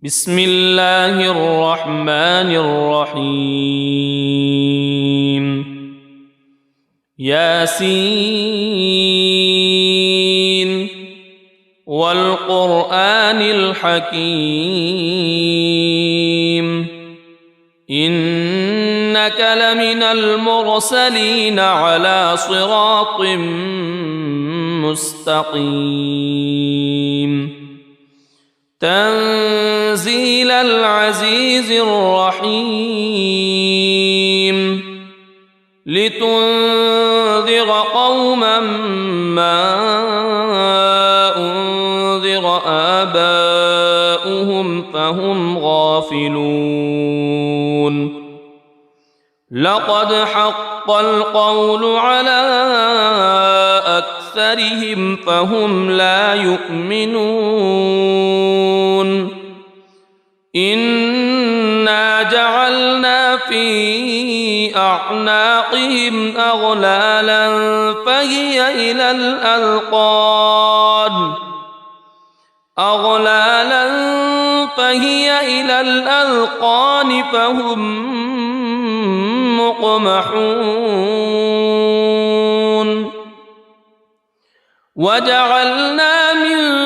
بسم الله الرحمن الرحيم ياسين والقرآن الحكيم إنك لمن المرسلين على صراط مستقيم تنزيل العزيز الرحيم لتنذر قوما ما أنذر آباؤهم فهم غافلون لقد حق القول على أكثرهم فهم لا يؤمنون إنا جعلنا في أعناقهم أغلالا فهي إلى الأذقان فهم مقمحون وجعلنا من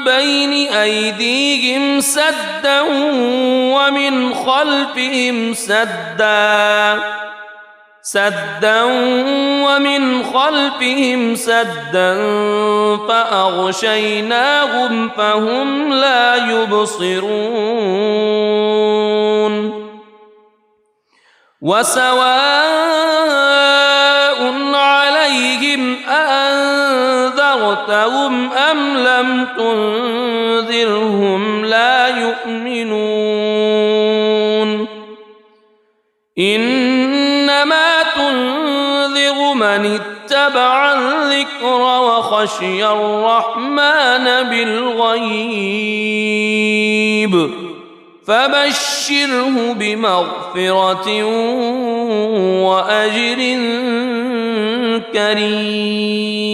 بين أيديهم سدا ومن خلفهم سدا فأغشيناهم فهم لا يبصرون وسواء عليهم أأنذرتهم أم لم تنذرهم لا يؤمنون إنما تنذر من اتبع الذكر وخشي الرحمن بالغيب فبشره بمغفرة وأجر كريم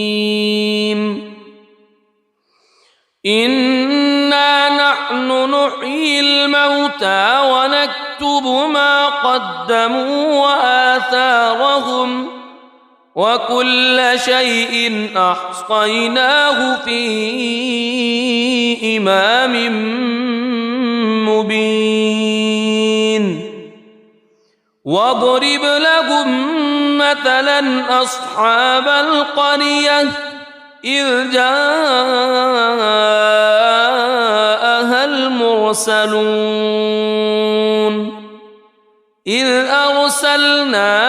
إنا نحن نحيي الموتى ونكتب ما قدموا وآثارهم وكل شيء أحصيناه في إمام مبين واضرب لهم مثلا أصحاب القرية إذ جاءها المرسلون إذ أرسلنا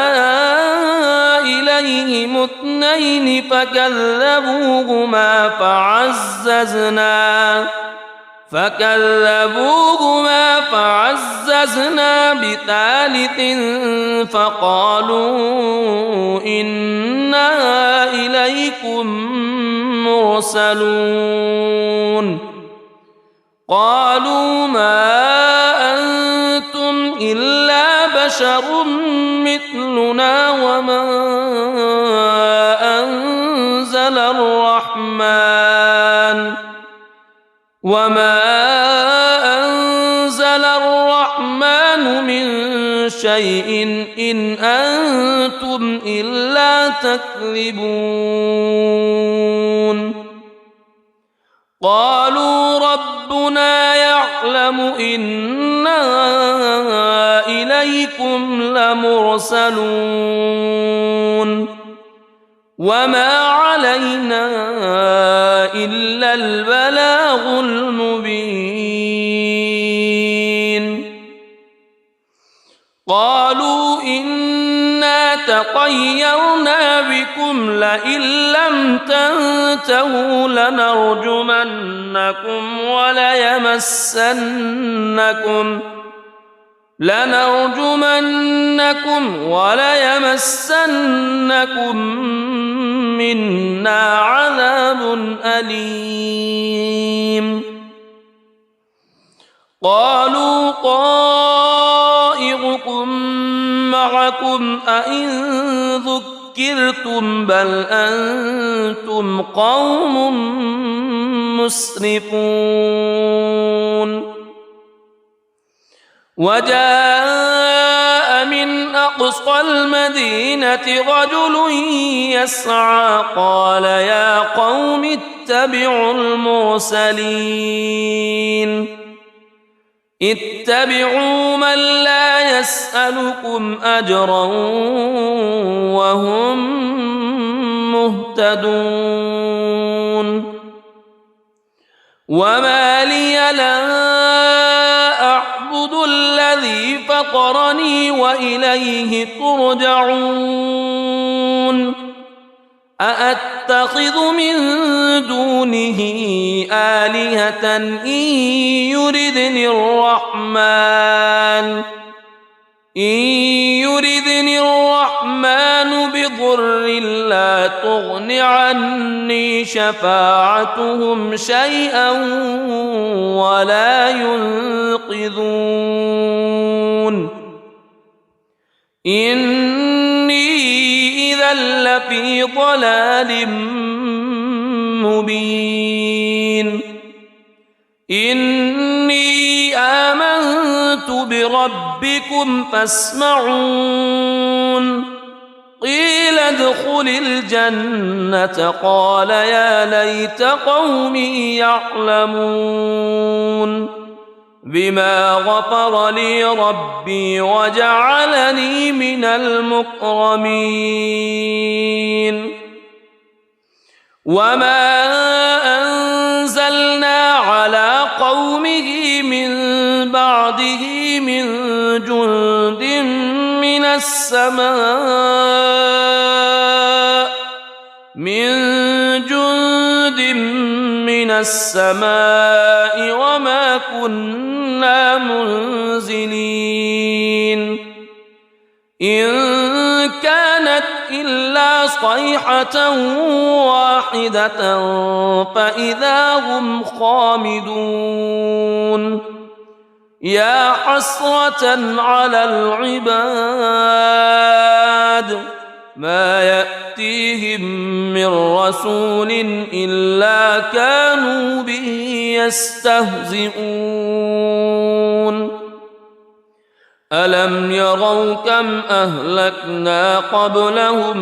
إليهم اثنين فكذبوهما فعززنا بثالث فقالوا إنا إليكم مرسلون قالوا ما أنتم إلا بشر مثلنا وما أنزل الرحمن من شيء إن أنتم إلا تكذبون قالوا ربنا يعلم إنا إليكم لمرسلون وما علينا إلا البلاغ المبين قالوا إنا تطيرنا بكم لئن لم تنتهوا لنرجمنكم وليمسنكم منا عذاب أليم قالوا طائركم معكم أئن ذكرتم بل أنتم قوم مسرفون وجاء من أقصى المدينة رجل يسعى قال يا قوم اتبعوا المرسلين اتبعوا من لا يسألكم أجرا وهم مهتدون وما لي لا أعبد الذي فطرني وإليه ترجعون أأتخذ من دونه آلهة إن يردني الرحمن بضر لا تغن عني شفاعتهم شيئا ولا ينقذون إني إذا لفي ضلال مبين إني آمنت بربكم فاسمعون قيل ادخل الجنة قال يا ليت قومي يعلمون بما غفر لي ربي وجعلني من المكرمين وما أنزلنا على قومه من بعده من جند من السماء وما كنا منزلين إن كانت إلا صيحة واحدة فإذا هم خامدون يا حسرة على العباد ما يأتيهم من رسول إلا كانوا به يستهزئون ألم يروا كم أهلكنا قبلهم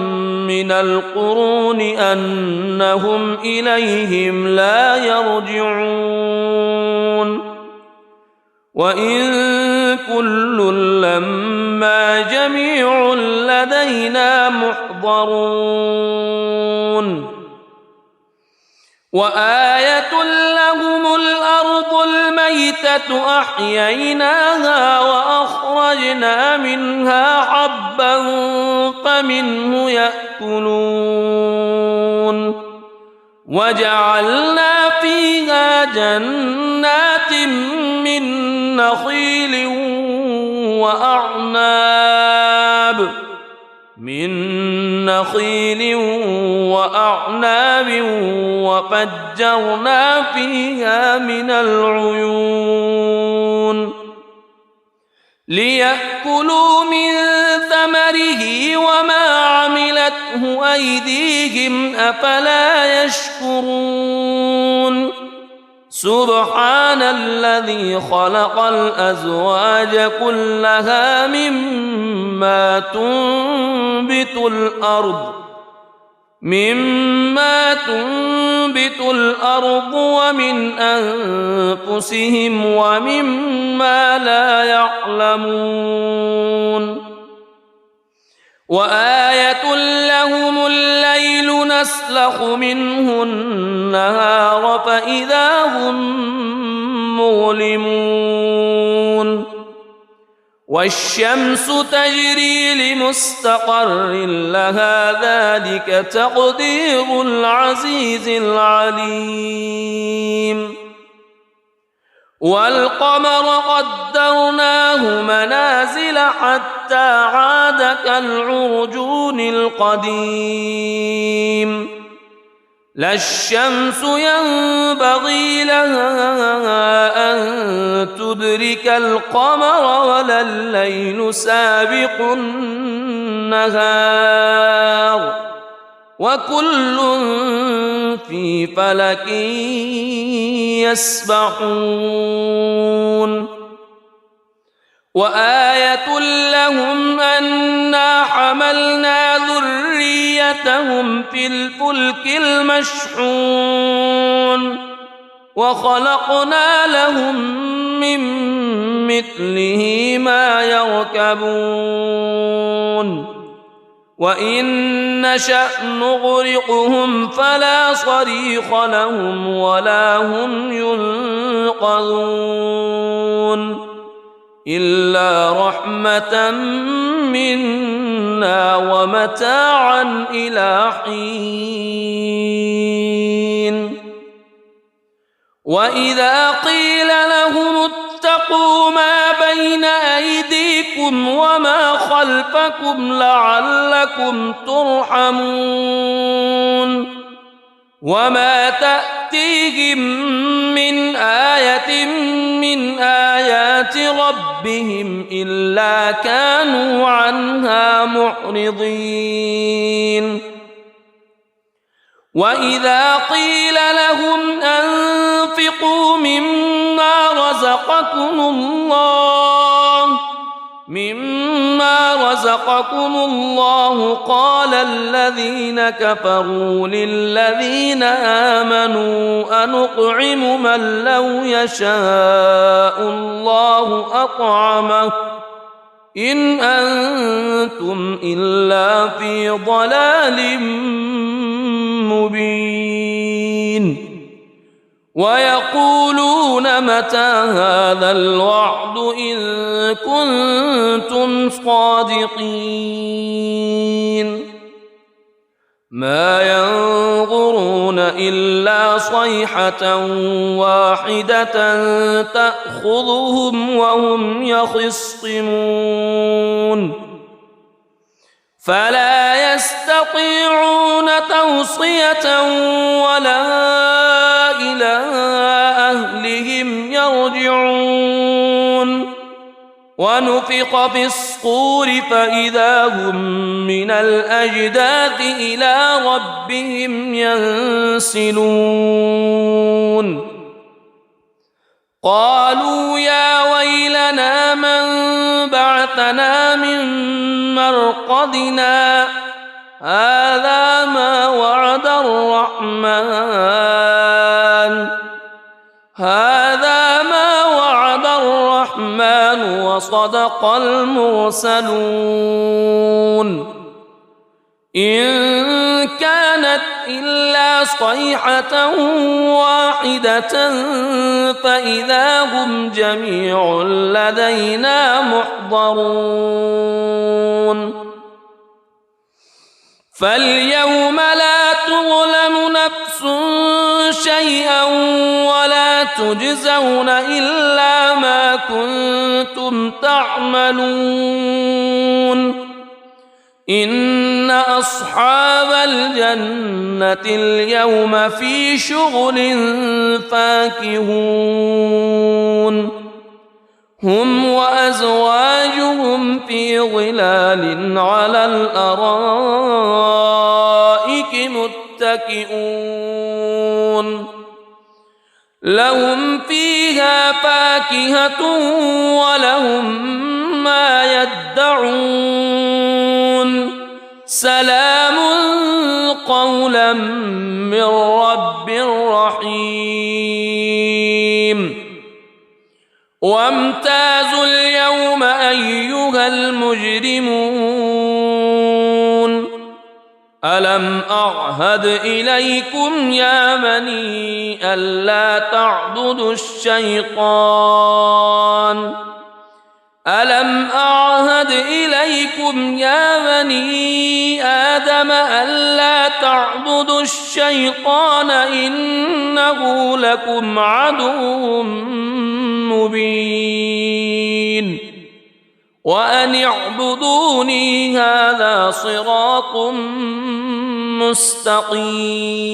من القرون أنهم إليهم لا يرجعون وإن كل لما جميع لدينا محضرون وآية لهم الأرض الميتة أحييناها وأخرجنا منها حبا فمنه يأكلون وجعلنا فيها جنات من نخيل وأعناب وفجرنا فيها من العيون ليأكلوا من ثمره وما عملته أيديهم أفلا يشكرون سبحان الذي خلق الأزواج كلها مما تنبت الأرض ومن أنفسهم ومما لا يعلمون وآية لهم الليل نسلخ منه النهار فإذا هم مظلمون والشمس تجري لمستقر لها ذلك تقدير العزيز العليم والقمر قدرناه منازل حتى عاد كالعرجون القديم لا الشمس ينبغي لها أن تدرك القمر ولا الليل سابق النهار وكل في فلك يسبحون وآية لهم أنا حملنا ذريتهم في الفلك المشحون وخلقنا لهم من مثله ما يركبون وإن نشأ نغرقهم فلا صريخ لهم ولا هم ينقذون إلا رحمة منا ومتاعا إلى حين وإذا قيل لهم اتقوا ما بين أيديكم وما خلفكم لعلكم ترحمون وما تأتيهم من آية من آيات ربهم إلا كانوا عنها معرضين وإذا قيل لهم أنفقوا مما رزقكم الله قال الذين كفروا للذين آمنوا أنطعم من لو يشاء الله أطعمه إن أنتم إلا في ضلال مبين ويقولون متى هذا الوعد إن كنتم صادقين ما ينظرون إلا صيحة واحدة تأخذهم وهم يخصمون فلا يستطيعون توصية ولا إلى أهلهم يرجعون ونفخ في الصور فإذا هم من الأجداث إلى ربهم ينسلون قالوا يا ويلنا من بعثنا من مرقدنا هذا ما وعد الرحمن وصدق المرسلون إن كانت إلا صيحة واحدة فإذا هم جميع لدينا محضرون فاليوم لا تظلم نفس شيئا ولا تجزون إلا ما كنتم تعملون إن أصحاب الجنة اليوم في شغل فاكهون هم وأزواجهم في ظلال على الأرائك متكئون لهم فيها فاكهة ولهم ما يدعون سلام قولا من رب رحيم وامتازوا اليوم أيها المجرمون ألم أعهد إليكم يا بني ألا تعبدوا الشيطان ألم أعهد إليكم يا بني آدم ألا تعبدوا الشيطان إنه لكم عدو مبين وأن اعبدوني هذا صراط مستقيم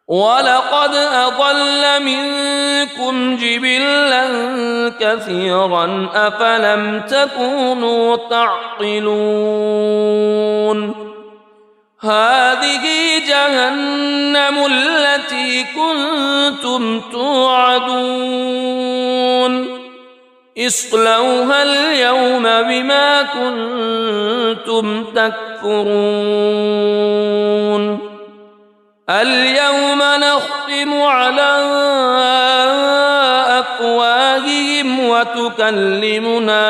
ولقد أضل منكم جبلا كثيرا أفلم تكونوا تعقلون هذه جهنم التي كنتم توعدون اصلوها اليوم بما كنتم تكفرون اليوم نختم على أفواههم وتكلمنا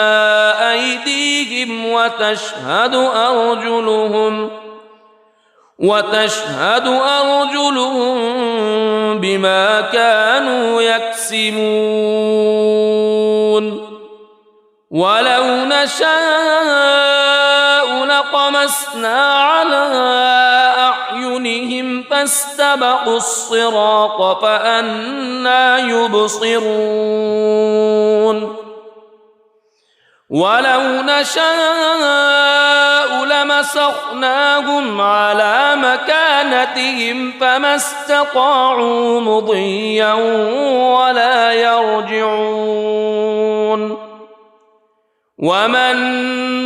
أيديهم وتشهد أرجلهم بما كانوا يكسبون ولو نشاء لطمسنا على أعينهم فاستبقوا الصراط فأنى يبصرون ولو نشاء لمسخناهم على مكانتهم فما استطاعوا مضيا ولا يرجعون ومن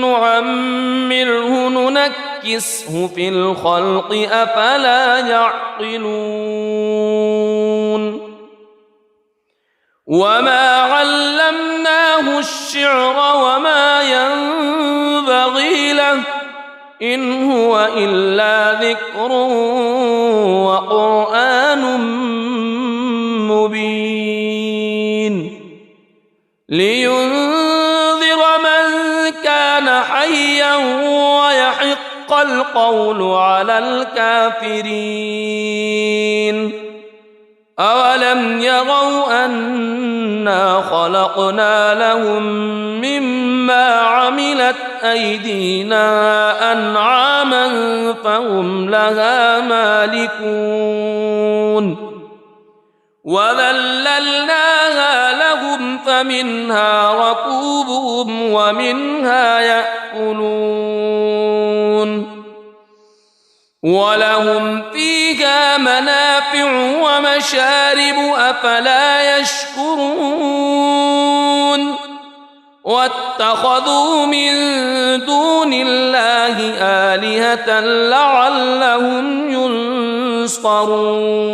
نعمره ننكسه في الخلق أفلا يعقلون وما علمناه الشعر وما ينبغي له إن هو إلا ذكر وقرآن مبين لينذر من كان حيا ويحق القول على الكافرين أولم يروا أنا خلقنا لهم مما عملت أيدينا أنعاما فهم لها مالكون وذللناها لهم فمنها ركوبهم ومنها يأكلون ولهم فيها منافع ومشارب أفلا يشكرون واتخذوا من دون الله آلهة لعلهم ينصرون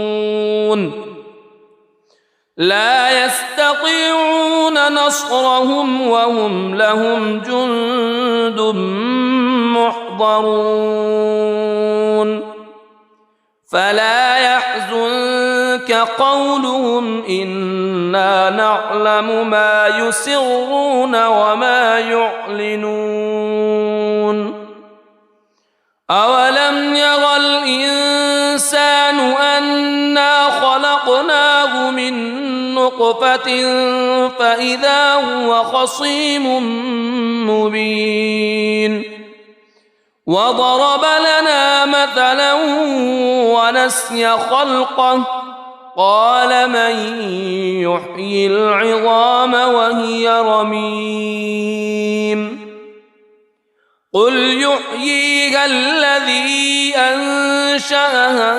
لا يستطيعون نصرهم وهم لهم جند محضرون فلا يحزنك قولهم إنا نعلم ما يسرون وما يعلنون أولم ير الإنسان أنا خلقناه من نطفة فإذا هو خصيم مبين وضرب لنا مثلا ونسي خلقه قال من يحيي العظام وهي رميم قل يحييها الذي أنشأها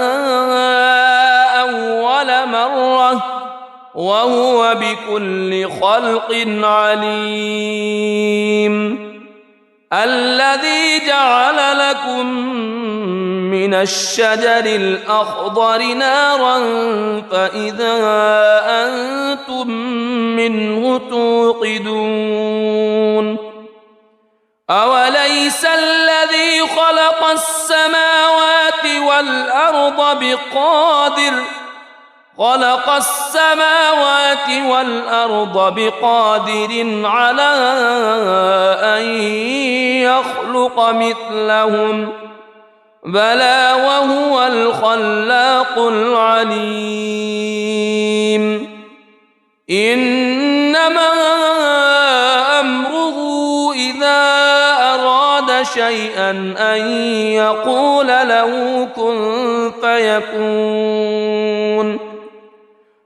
أول مرة وهو بكل خلق عليم الذي جعل لكم من الشجر الأخضر نارا فإذا أنتم منه توقدون أوليس الذي خلق السماوات والأرض بقادر على أن يخلق مثلهم بلى وهو الخلاق العليم إنما أمره إذا أراد شيئا أن يقول له كن فيكون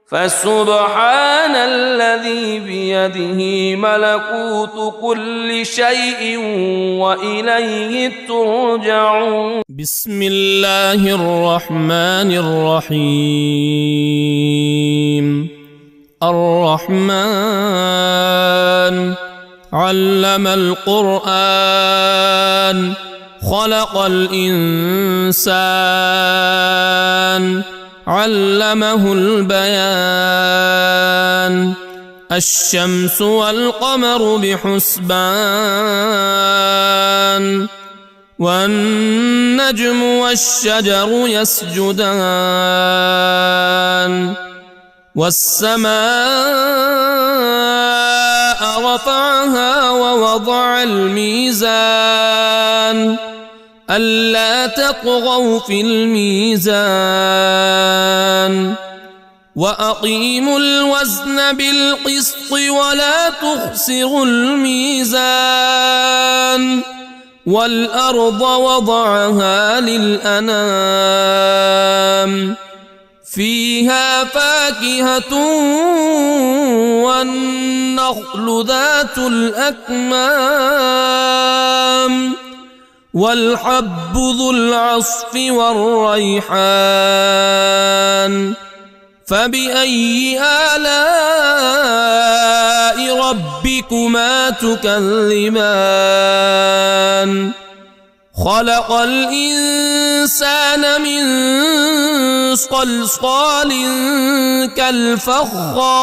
فسبحان الذي بيده ملكوت كل شيء وإليه ترجعون بسم الله الرحمن الرحيم الرحمن علم القرآن خلق الإنسان علمه البيان الشمس والقمر بحسبان والنجم والشجر يسجدان والسماء رفعها ووضع الميزان ألا تطغوا في الميزان وأقيموا الوزن بالقسط ولا تخسروا الميزان والأرض وضعها للأنام فيها فاكهة والنخل ذات الأكمام والحب ذو العصف والريحان فبأي آلاء ربكما تكذبان خلق الإنسان من صلصال كالفخار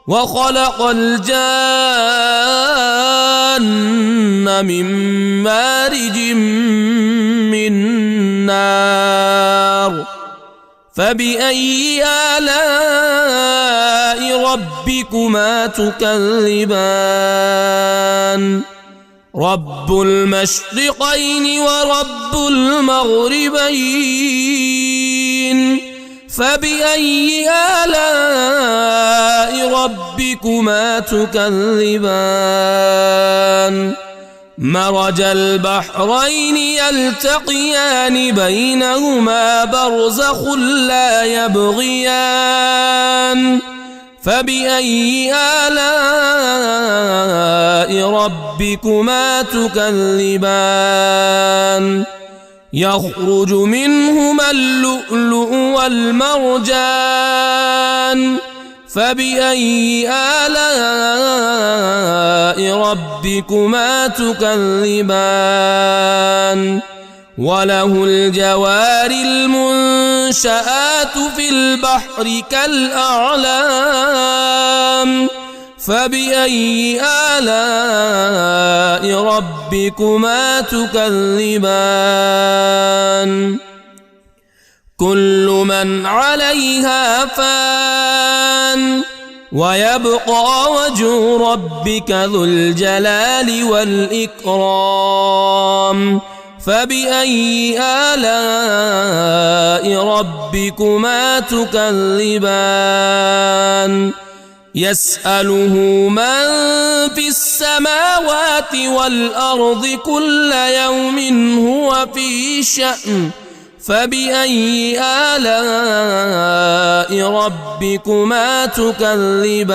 وخلق الجان من مارج من نار فبأي آلاء ربكما تكذبان رب المشرقين ورب المغربين فبأي آلاء ربكما تكذبان مرج البحرين يلتقيان بينهما برزخ لا يبغيان فبأي آلاء ربكما تكذبان يخرج منهما اللؤلؤ والمرجان فبأي آلاء ربكما تكذبان وله الجوار المنشآت في البحر كالأعلام فبأي آلاء ربكما تكذبان كل من عليها فان ويبقى وجه ربك ذو الجلال والإكرام فبأي آلاء ربكما تكذبان يسأله من في السماوات والأرض كل يوم هو في شأن فبأي آلاء ربكما تكذبان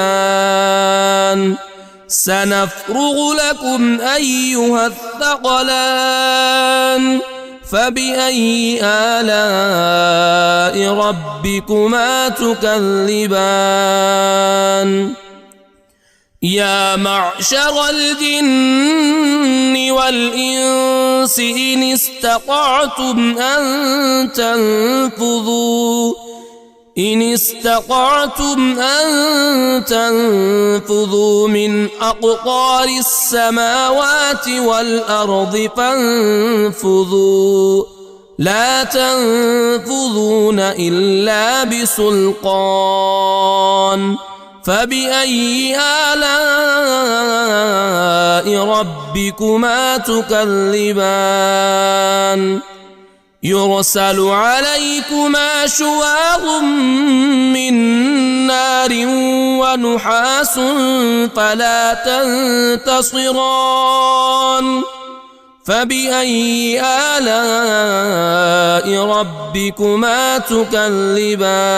سنفرغ لكم أيها الثقلان فبأي آلاء ربكما تكذبان يا معشر الجن والإنس إن استطعتم أن تنفذوا من أقطار السماوات والأرض فانفذوا لا تنفذون إلا بسلطان فبأي آلاء ربكما تكذبان يرسل عليكما شواظ من نار ونحاس فلا تنتصران فبأي آلاء ربكما تكذبان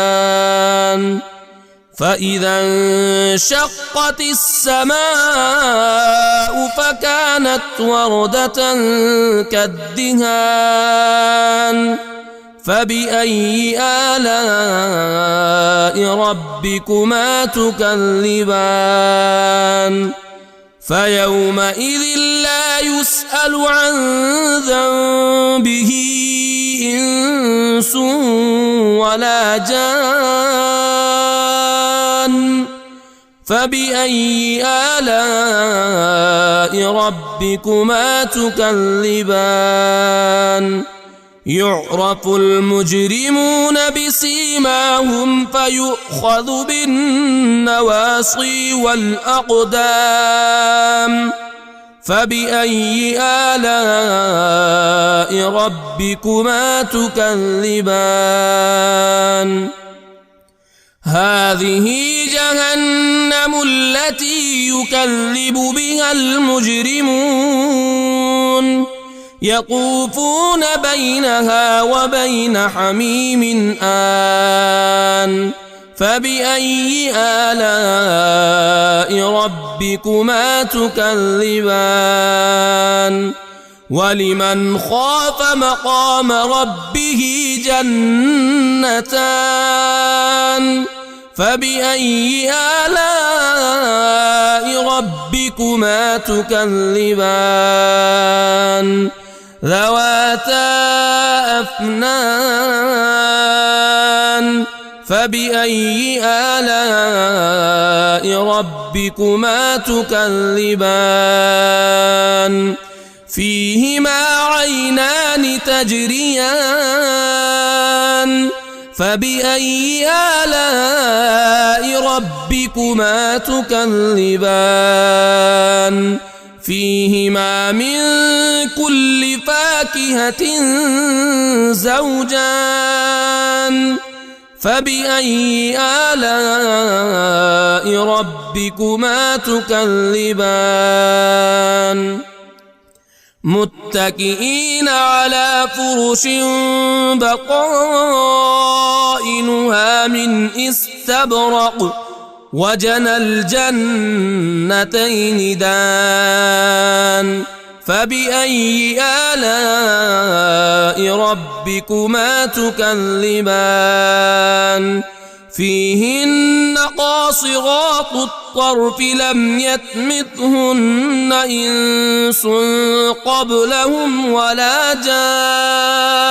فإذا انشقت السماء فكانت وردة كالدهان فبأي آلاء ربكما تكذبان فيومئذ لا يسأل عن ذنبه إنس ولا جان فبأي آلاء ربكما تكذبان يعرف المجرمون بسيماهم فيؤخذ بالنواصي والأقدام فبأي آلاء ربكما تكذبان هذه جهنم التي يكذب بها المجرمون يطوفون بينها وبين حميم آن فبأي آلاء ربكما تكذبان ولمن خاف مقام ربه جنتان فبأي آلاء ربكما تكذبان ذواتا أفنان فبأي آلاء ربكما تكذبان فيهما عينان تجريان فبأي آلاء ربكما تكذبان فيهما من كل فاكهة زوجان فبأي آلاء ربكما تكذبان متكئين على فرش بطائنها من استبرق وجنى الجنتين دان فبأي آلاء ربكما تكذبان فيهن قاصرات الطرف لم يطمثهن إنس قبلهم ولا جان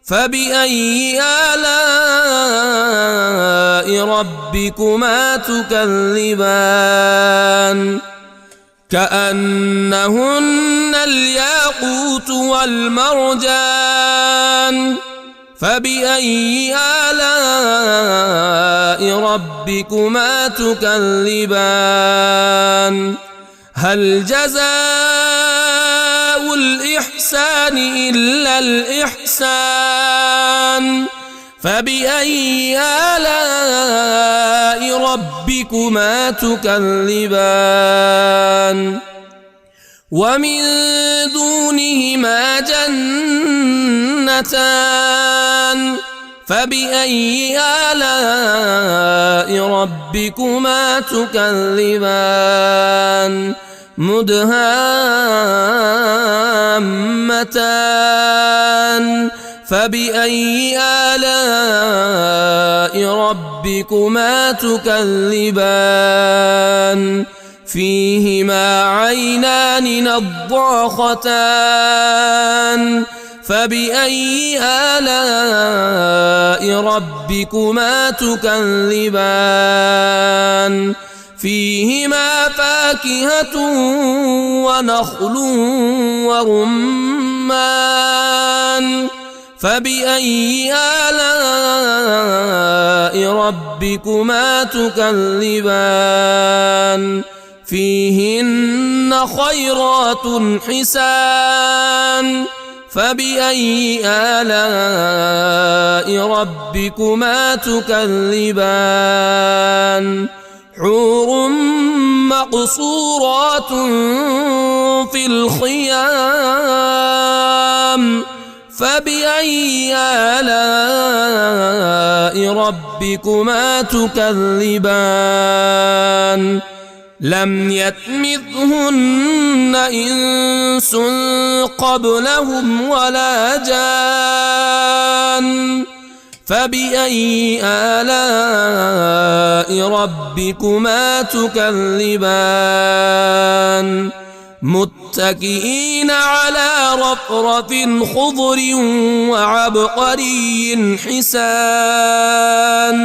فبأي آلاء ربكما تكذبان كأنهن الياقوت والمرجان فبأي آلاء ربكما تكذبان هل جزاء الإحسان إلا الإحسان فبأي آلاء ربكما تكذبان ومن دونهما جنتان فبأي آلاء ربكما تكذبان مدهامتان فبأي آلاء ربكما تكذبان فيهما عينان نضاختان فبأي آلاء ربكما تكذبان فيهما فاكهة ونخل ورمان فبأي آلاء ربكما تكذبان فيهن خيرات حسان فبأي آلاء ربكما تكذبان حور مقصورات في الخيام فبأي آلاء ربكما تكذبان لم يطمثهن إنس قبلهم ولا جان فبأي آلاء ربكما تكذبان متكئين على رفرف خضر وعبقري حسان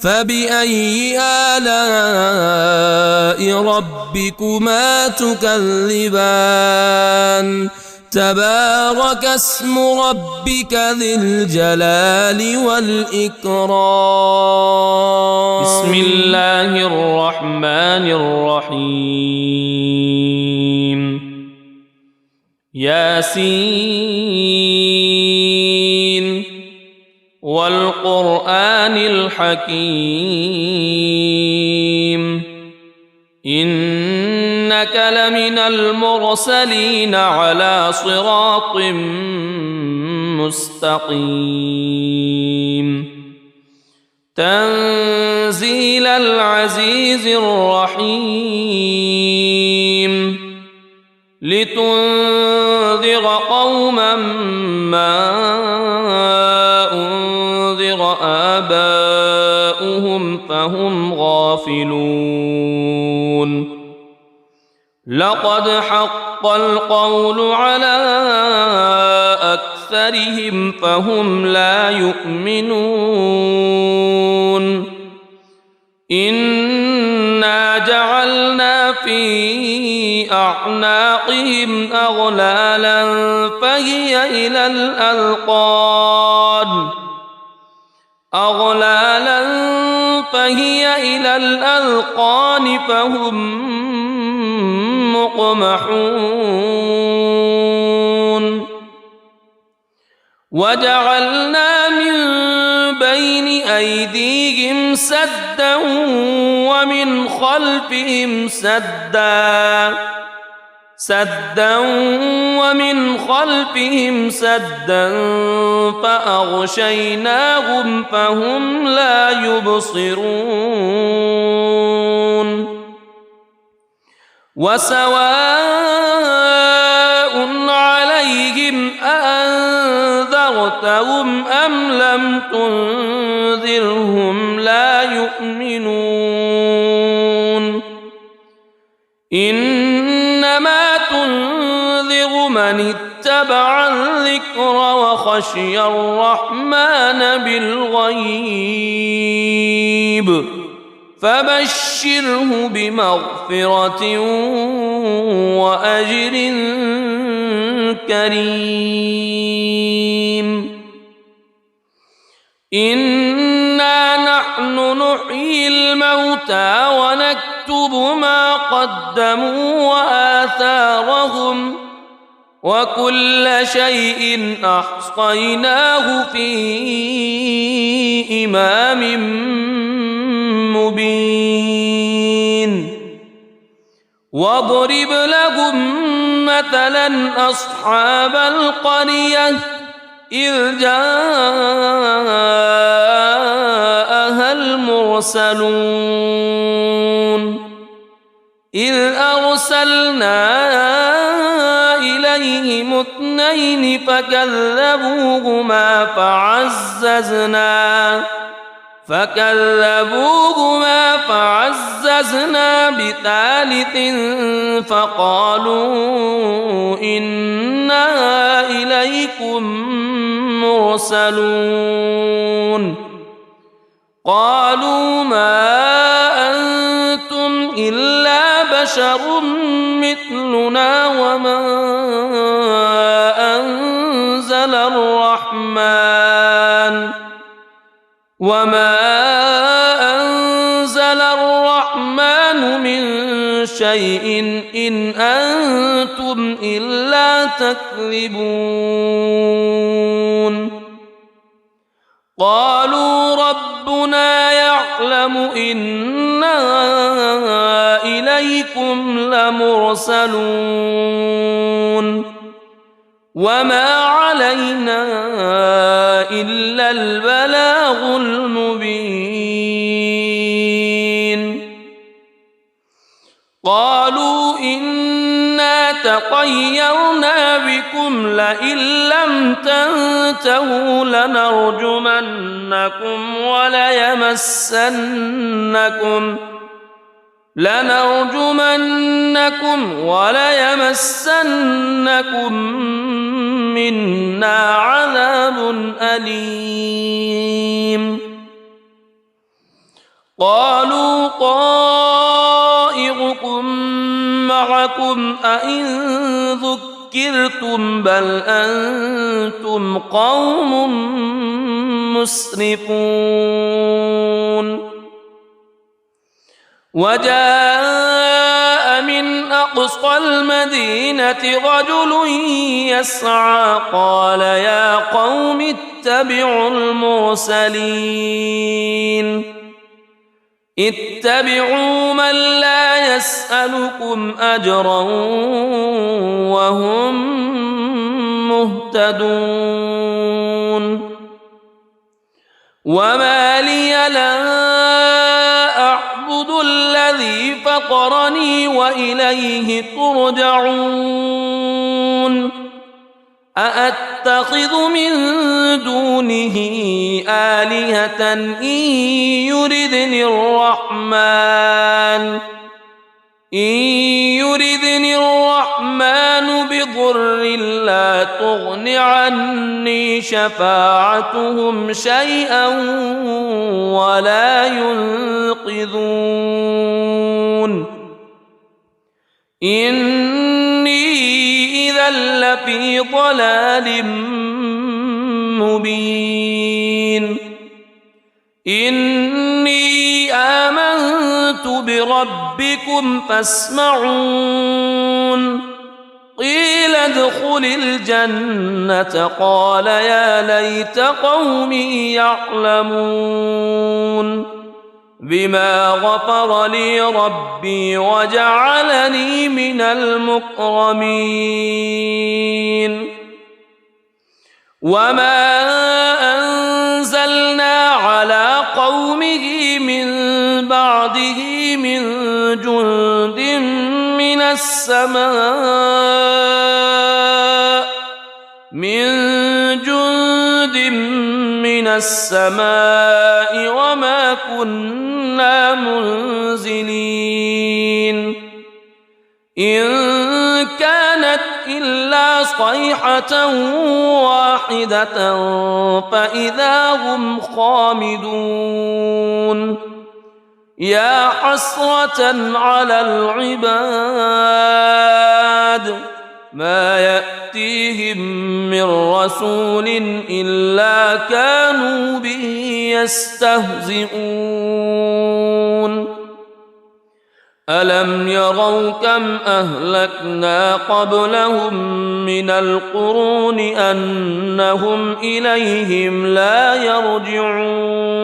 فبأي آلاء ربكما تكذبان تبارك اسم ربك ذي الجلال والإكرام بسم الله الرحمن الرحيم ياسين والقرآن الحكيم إنك لمن المرسلين على صراط مستقيم تنزيل العزيز الرحيم لتنذر قوما ما أنذر آباؤهم فهم غافلون لقد حق القول على أكثرهم فهم لا يؤمنون إنا جعلنا في أعناقهم أغلالا فهي إلى الأذقان فهم مقمحون وجعلنا من بين أيديهم سدا ومن خلفهم سدا فأغشيناهم فهم لا يبصرون وسواء عليهم أأنذرتهم أم لم تنذرهم لا يؤمنون إنما تنذر من اتبع الذكر وخشي الرحمن بالغيب فبشره بمغفرة وأجر كريم إنا نحن نحيي الموتى ونكتب ما قدموا وآثارهم وكل شيء أحصيناه في إمام مبين واضرب لهم مثلا أصحاب القرية إذ جاءها المرسلون إذ أرسلنا إليهم اثنين فكذبوهما فعززنا بثالث فقالوا إنا إليكم مرسلون قالوا ما أنتم إلا بشر مثلنا وما أنزل الرحمن من شيء إن أنتم إلا تكذبون قالوا ربنا يعلم إنا إليكم لمرسلون وما علينا إلا البلاغ المبين قالوا إنا تطيرنا بكم لئن لم تنتهوا لنرجمنكم وليمسنكم منا عذاب أليم قالوا طائركم معكم أئن ذكرتم بل أنتم قوم مسرفون وجاء من أقصى المدينة رجل يسعى قال يا قوم اتبعوا المرسلين اتبعوا من لا يسألكم أجرا وهم مهتدون وما لي لا أعبد الذي فطرني وإليه ترجعون أأتخذ من دونه آلهة إن يردني الرحمن بضر لا تغن عني شفاعتهم شيئا ولا ينقذون إني إذا لفي ضلال مبين إني آمنت بربكم فاسمعون قيل ادخل الجنة قال يا ليت قومي يعلمون بما غفر لي ربي وجعلني من المكرمين وما أنزلنا على قومه من بعده من جند من السماء وما كنا منزلين إن كانت إلا صيحة واحدة فإذا هم خامدون يا حسرة على العباد ما يأتيهم من رسول إلا كانوا به يستهزئون ألم يروا كم أهلكنا قبلهم من القرون أنهم إليهم لا يرجعون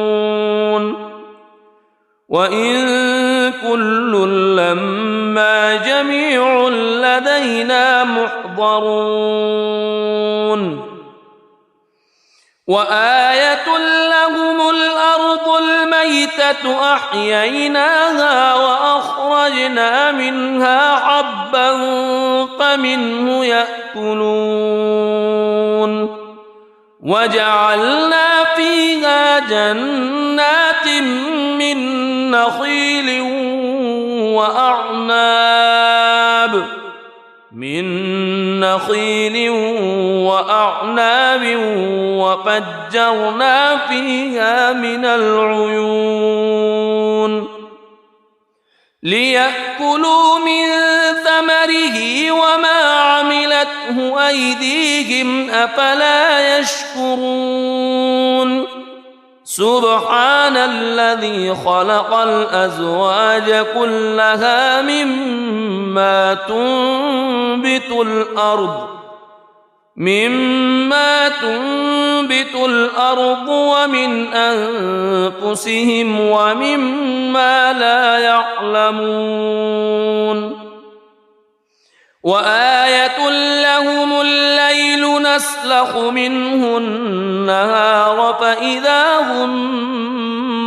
وإن كل لما جميع لدينا محضرون وآية لهم الأرض الميتة أحييناها وأخرجنا منها حبا فمنه يأكلون وجعلنا فيها جنات من نخيل وأعناب وفجرنا فيها من العيون ليأكلوا من ثمره وما عملته أيديهم أفلا يشكرون سبحان الذي خلق الأزواج كلها مما تنبت الأرض ومن أنفسهم ومما لا يعلمون وآية لهم الليل نسلخ منه النهار فإذا هم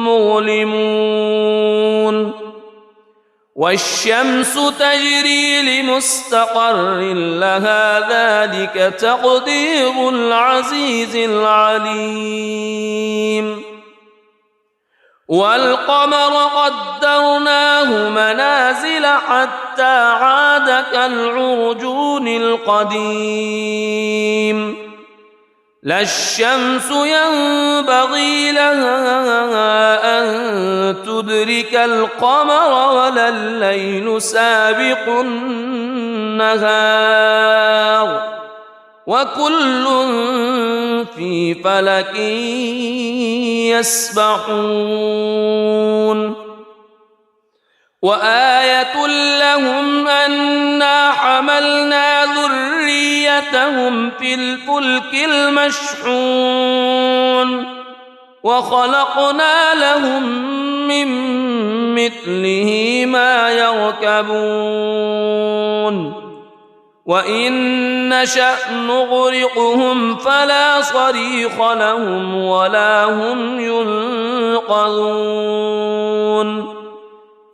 مظلمون والشمس تجري لمستقر لها ذلك تقدير العزيز العليم والقمر قدرناه منازل حتى عاد كالعرجون القديم لا الشمس ينبغي لها أن تدرك القمر ولا الليل سابق النهار وكل في فلك يسبحون وآية لهم أنا حملنا ذريتهم في الفلك المشحون وخلقنا لهم من مثله ما يركبون وإن نشأ نغرقهم فلا صريخ لهم ولا هم ينقذون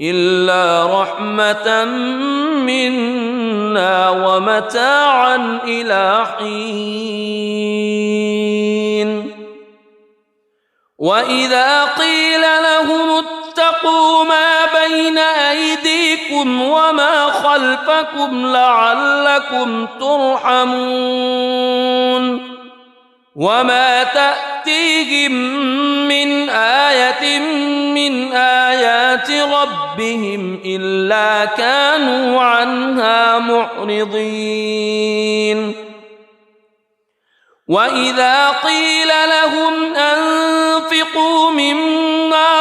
إلا رحمة منا ومتاعا إلى حين وإذا قيل لهم اتقوا ما بين أيديكم وما خلفكم لعلكم ترحمون وما تأتيهم من آية من آيات ربهم إلا كانوا عنها معرضين وإذا قيل لهم أنفقوا مما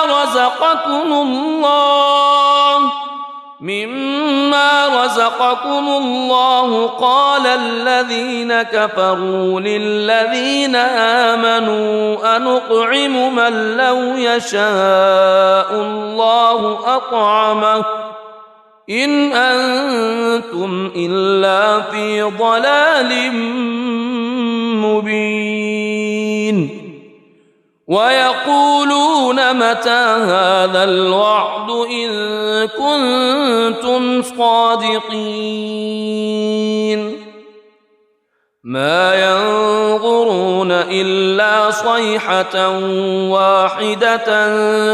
رزقكم الله قال الذين كفروا للذين آمنوا أنطعم من لو يشاء الله أطعمه إن أنتم إلا في ضلال مبين ويقولون متى هذا الوعد إن كنتم صادقين ما ينظرون إلا صيحة واحدة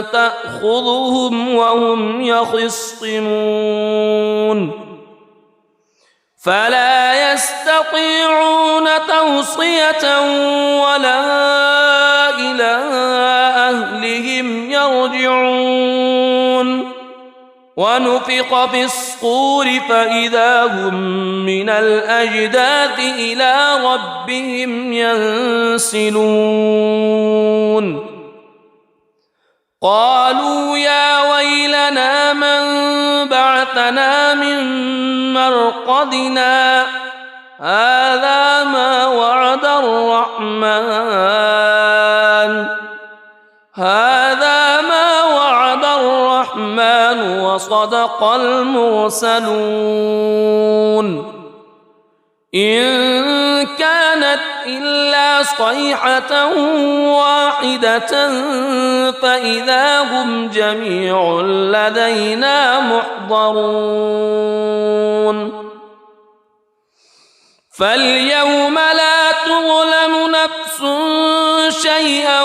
تأخذهم وهم يخصمون فلا يستطيعون توصية ولا إلى أهلهم يرجعون ونفخ في الصور فإذا هم من الأجداث إلى ربهم ينسلون قالوا يا ويلنا من بعثنا من مرقدنا هذا ما وعد الرحمن وصدق المرسلون إن كانت إلا صيحة واحدة فإذا هم جميع لدينا محضرون فاليوم لا تظلم نفس شيئا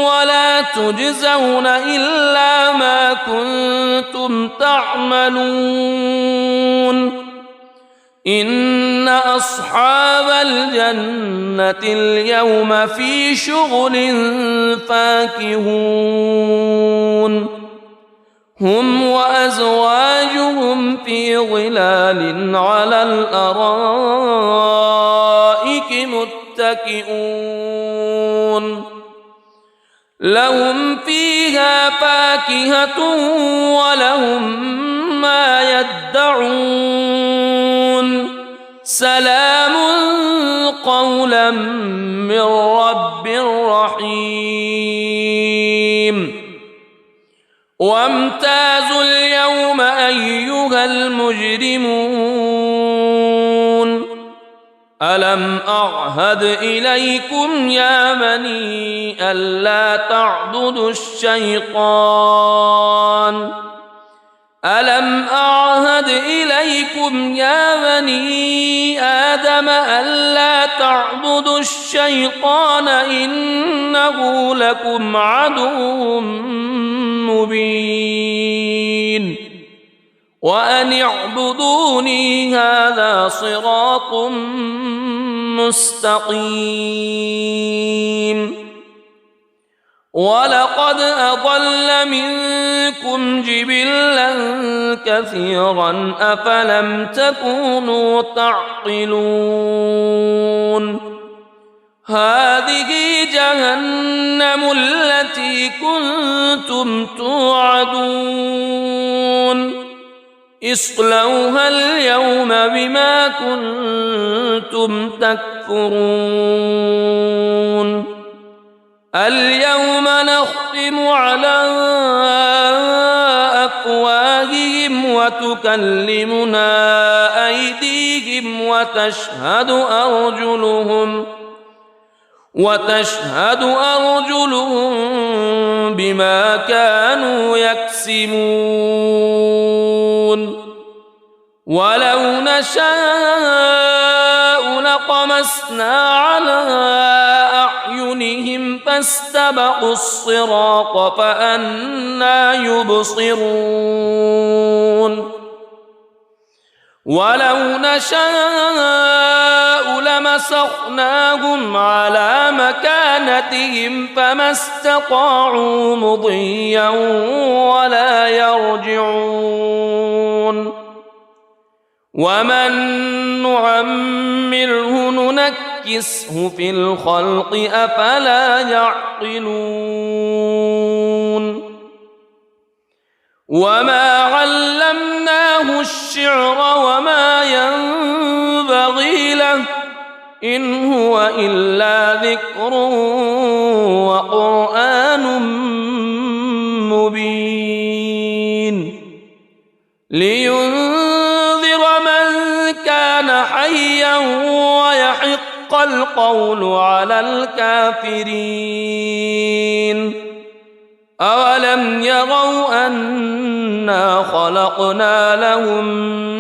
ولا تجزون إلا ما كنتم تعملون إن أصحاب الجنة اليوم في شغل فاكهون هم وأزواجهم في ظلال على الأرائك متكئون لهم فيها فاكهة ولهم ما يدعون سلام قولا من رب رحيم وامتازوا اليوم أيها المجرمون ألم أعهد إليكم يا بني ألا تعبدوا الشيطان ألم أعهد إليكم يا بني آدم ألا تعبدوا الشيطان إنه لكم عدو مبين وأن اعبدوني هذا صراط مستقيم ولقد أضل منكم جبلا كثيرا أفلم تكونوا تعقلون هذه جهنم التي كنتم توعدون اصلوها اليوم بما كنتم تكفرون اليوم نختم على أفواههم وتكلمنا أيديهم وتشهد أرجلهم بما كانوا يكسبون ولو نشاء لطمسنا على أعينهم فاستبقوا الصراط فأنى يبصرون ولو نشاء لمسخناهم على مكانتهم فما استطاعوا مضيا ولا يرجعون ومن نعمره ننكسه في الخلق أفلا يعقلون وما علمناه الشعر وما ينبغي له إن هو إلا ذكر وقرآن مبين لينذر من كان حيا ويحق القول على الكافرين أولم يروا أنا خلقنا لهم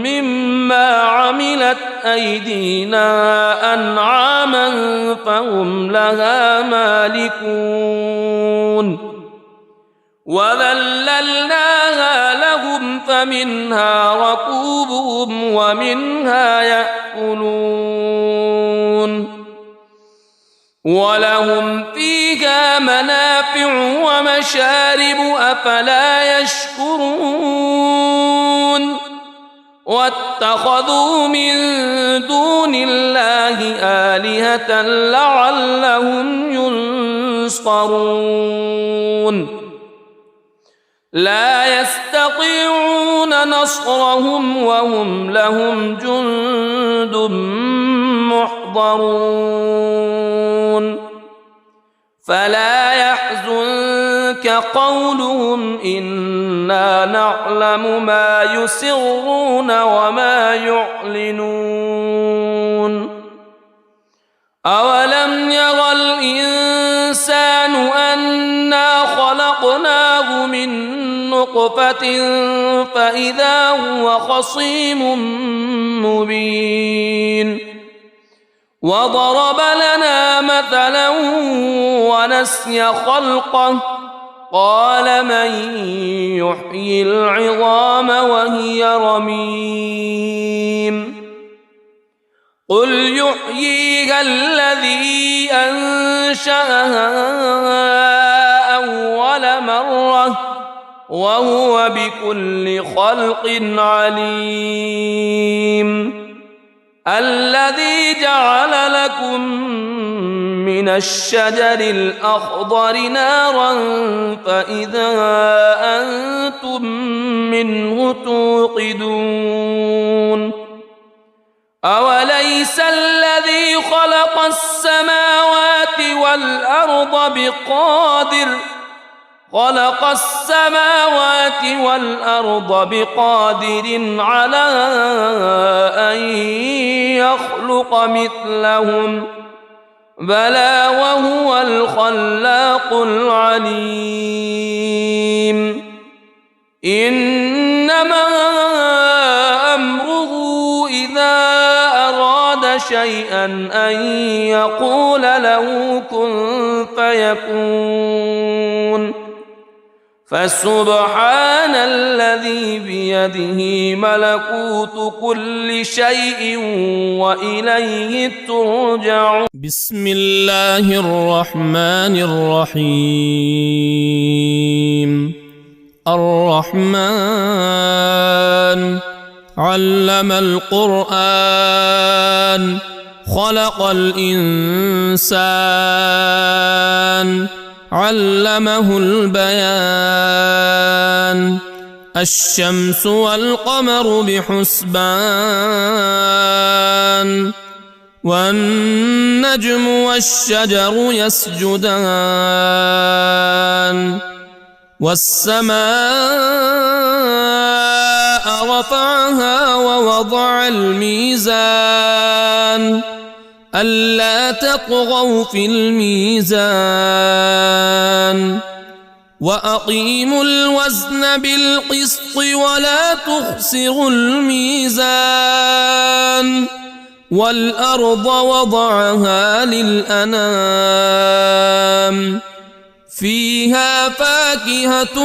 مما عملت أيدينا أنعاما فهم لها مالكون وذللناها لهم فمنها ركوبهم ومنها يأكلون ولهم فيها منافع ومشارب أفلا يشكرون واتخذوا من دون الله آلهة لعلهم ينصرون لا يستطيعون نصرهم وهم لهم جند محضرون فلا يحزنك قولهم إنا نعلم ما يسرون وما يعلنون أولم ير الإنسان أنا خلقناه من نطفة فإذا هو خصيم مبين وضرب لنا مثلا ونسي خلقه قال من يحيي العظام وهي رميم قل يحييها الذي أنشأها أول مرة وهو بكل خلق عليم الذي جعل لكم من الشجر الأخضر نارا فإذا أنتم منه توقدون أوليس الذي خلق السماوات والأرض بقادر على أن يخلق مثلهم بلى وهو الخلاق العليم إنما أمره إذا أراد شيئا أن يقول له كن فيكون فسبحان الذي بيده ملكوت كل شيء وإليه ترجعون. بسم الله الرحمن الرحيم. الرحمن علم القرآن خلق الإنسان علمه البيان. الشمس والقمر بحسبان والنجم والشجر يسجدان. والسماء رفعها ووضع الميزان ألا تطغوا في الميزان وأقيموا الوزن بالقسط ولا تخسروا الميزان. والأرض وضعها للأنام فيها فاكهة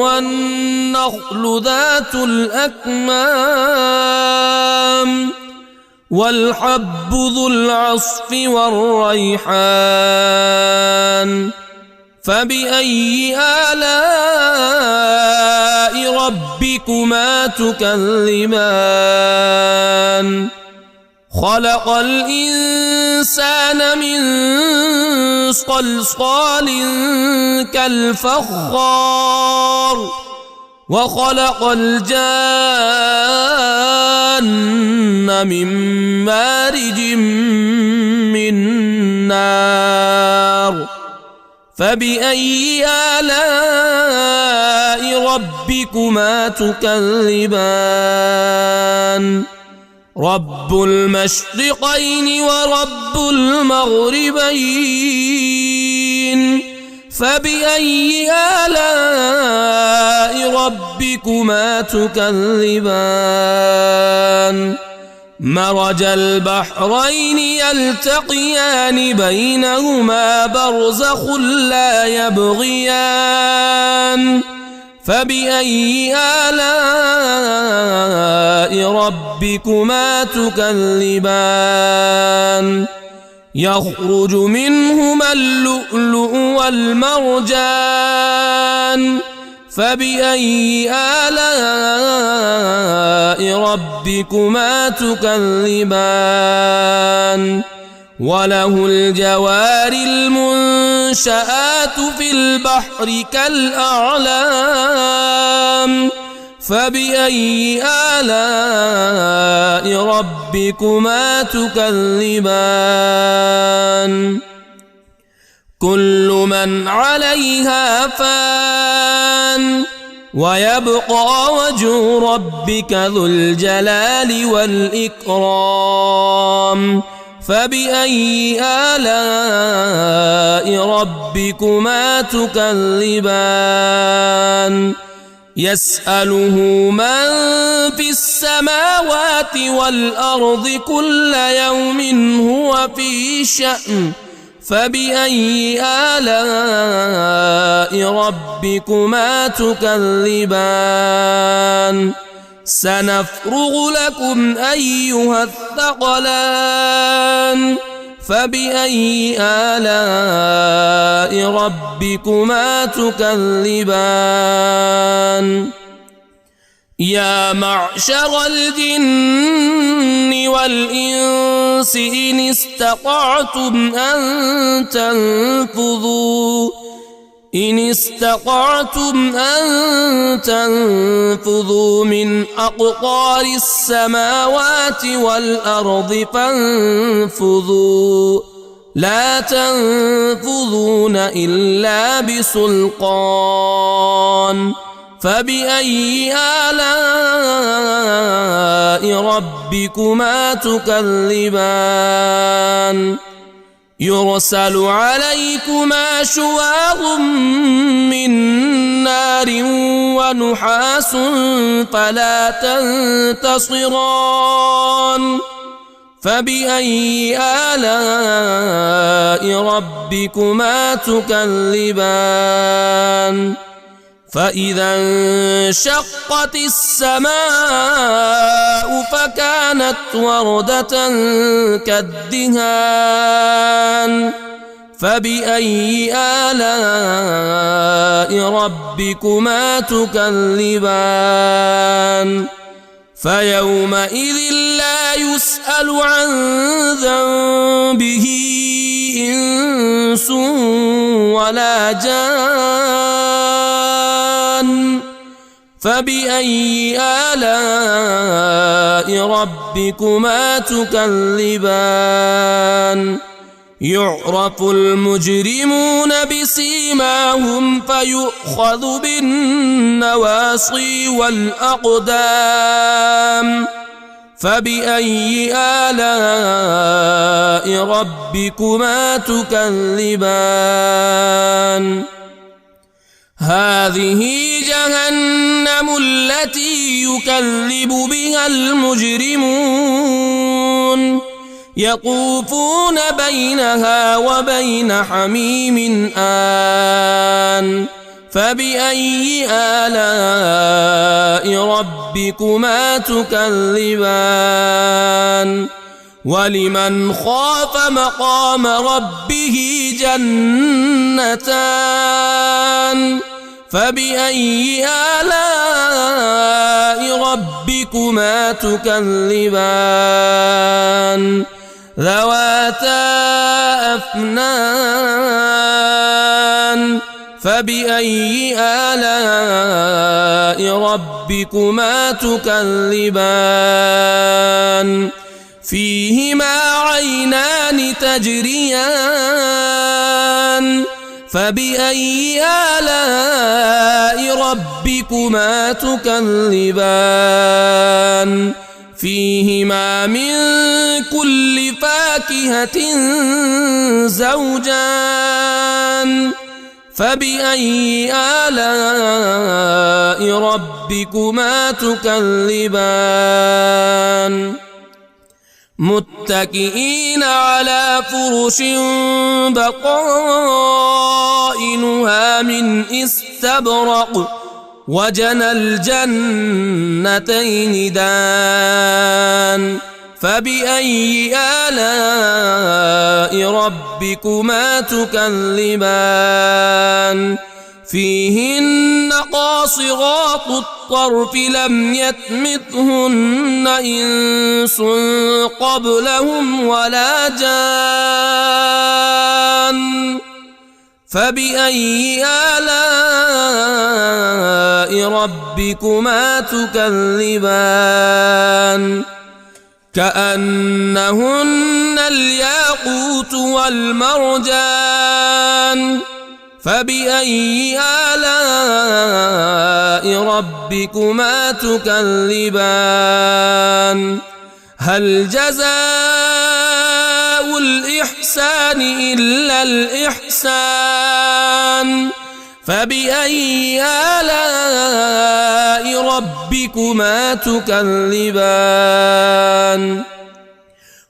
والنخل ذات الأكمام والحب ذو العصف والريحان. فبأي آلاء ربكما تكذبان؟ خلق الإنسان من صلصال كالفخار وخلق الجان من مارج من نار. فبأي آلاء ربكما تكذبان؟ رب المشرقين ورب المغربين. فبأي آلاء ربكما تكذبان؟ مرج البحرين يلتقيان بينهما برزخ لا يبغيان. فبأي آلاء ربكما تكذبان؟ يخرج منهما اللؤلؤ والمرجان. فبأي آلاء ربكما تكذبان؟ وله الجوار المنشآت في البحر كالأعلام. فبأي آلاء ربكما تكذبان؟ كل من عليها فان ويبقى وجه ربك ذو الجلال والإكرام. فبأي آلاء ربكما تكذبان؟ يسأله من في السماوات والأرض كل يوم هو في شأن. فبأي آلاء ربكما تكذبان؟ سنفرغ لكم أيها الثقلان. فبأي آلاء ربكما تكذبان؟ يا معشر الجن والإنس إن استطعتم أن تنفذوا من أقطار السماوات والأرض فانفذوا لا تنفذون إلا بسلطان. فبأي آلاء ربكما تكذبان؟ يرسل عليكما شواظ من نار ونحاس فلا تنتصران. فبأي آلاء ربكما تكذبان فإذا انشقت السماء فكانت وردة كالدهان فبأي آلاء ربكما تكذبان فيومئذ لا يسأل عن ذنبه إنس ولا جان فبأي آلاء ربكما تكذبان يعرف المجرمون بسيماهم فيؤخذ بالنواصي والأقدام فبأي آلاء ربكما تكذبان هذه جهنم التي يكذب بها المجرمون يطوفون بينها وبين حميم آن فبأي آلاء ربكما تكذبان ولمن خاف مقام ربه جنتان فبأي آلاء ربكما تكذبان ذواتا أفنان فبأي آلاء ربكما تكذبان فيهما عينان تجريان فبأي آلاء ربكما تكذبان فيهما من كل فاكهة زوجان فبأي آلاء ربكما تكذبان متكئين على فرش بطائنها من استبرق وجنى الجنتين دان فبأي آلاء ربكما تكذبان فيهن قاصرات الطرف لم يطمثهن إنس قبلهم ولا جان فبأي آلاء ربكما تكذبان كأنهن الياقوت والمرجان فبأي آلاء ربكما تكذبان هل جزاء الإحسان إلا الإحسان فبأي آلاء ربكما تكذبان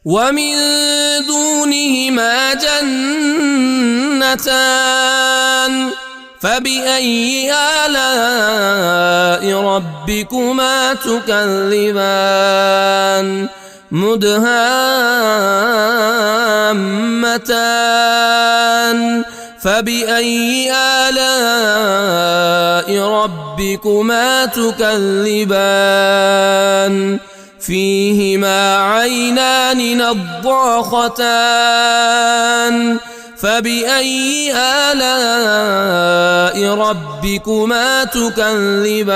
ومن دونهما جنتان فبأي آلاء ربكما تكذبان مدهامتان فبأي آلاء ربكما تكذبان فيهما عينان نضاختان فبأي آلاء ربكما تكذبان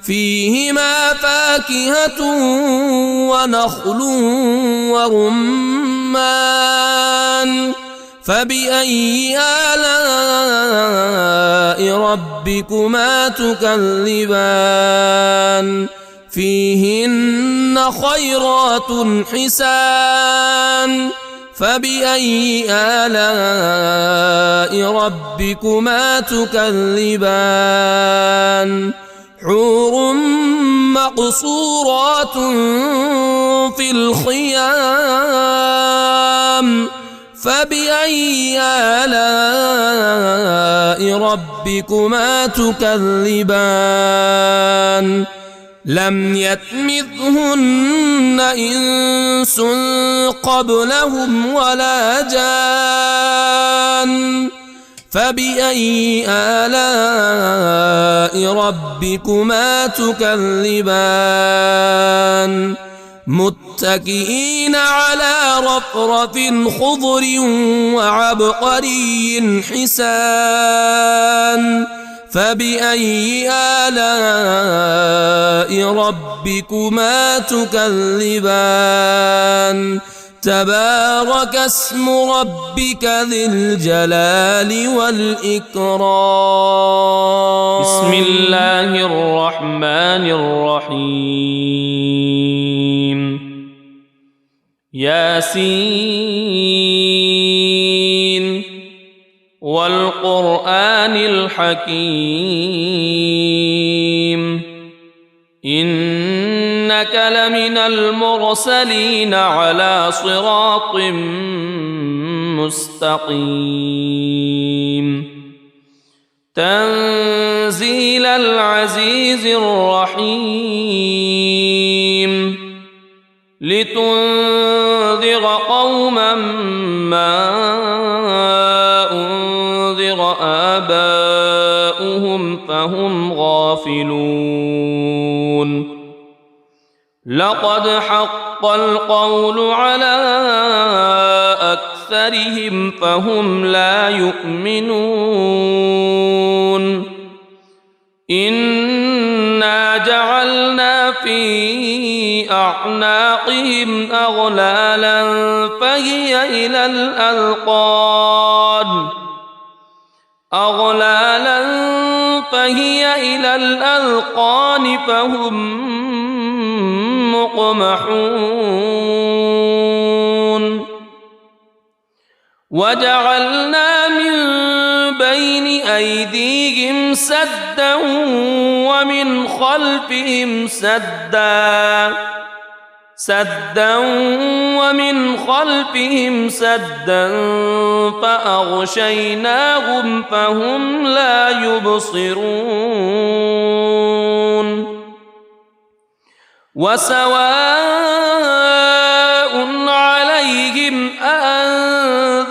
فيهما فاكهة ونخل ورمان فبأي آلاء ربكما تكذبان فيهن خيرات حسان فبأي آلاء ربكما تكذبان حور مقصورات في الخيام فبأي آلاء ربكما تكذبان لم يطمثهن إنس قبلهم ولا جان فبأي آلاء ربكما تكذبان متكئين على رفرف خضر وعبقري حسان فبأي آلاء ربكما تكذبان تبارك اسم ربك ذي الجلال والإكرام بسم الله الرحمن الرحيم ياسين والقرآن الحكيم إنك لمن المرسلين على صراط مستقيم تنزيل العزيز الرحيم لتنذر قوما ما أنذر آباؤهم فهم غافلون لقد حق القول على أكثرهم فهم لا يؤمنون إنا جعلنا في أعناقهم أغلالا فهي إلى الأذقان فهم مقمحون وجعلنا من بين أيديهم سدا ومن خلفهم سدا فأغشيناهم فهم لا يبصرون وسواء عليهم أأنذرتهم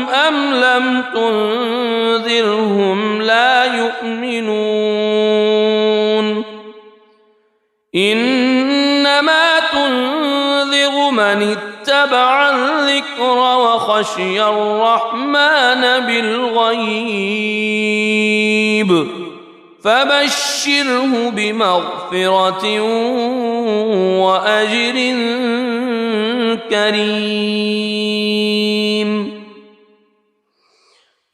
أم لم تنذرهم لا يؤمنون إنما تنذر من اتبع الذكر وخشي الرحمن بالغيب فبشره بمغفرة وأجر كريم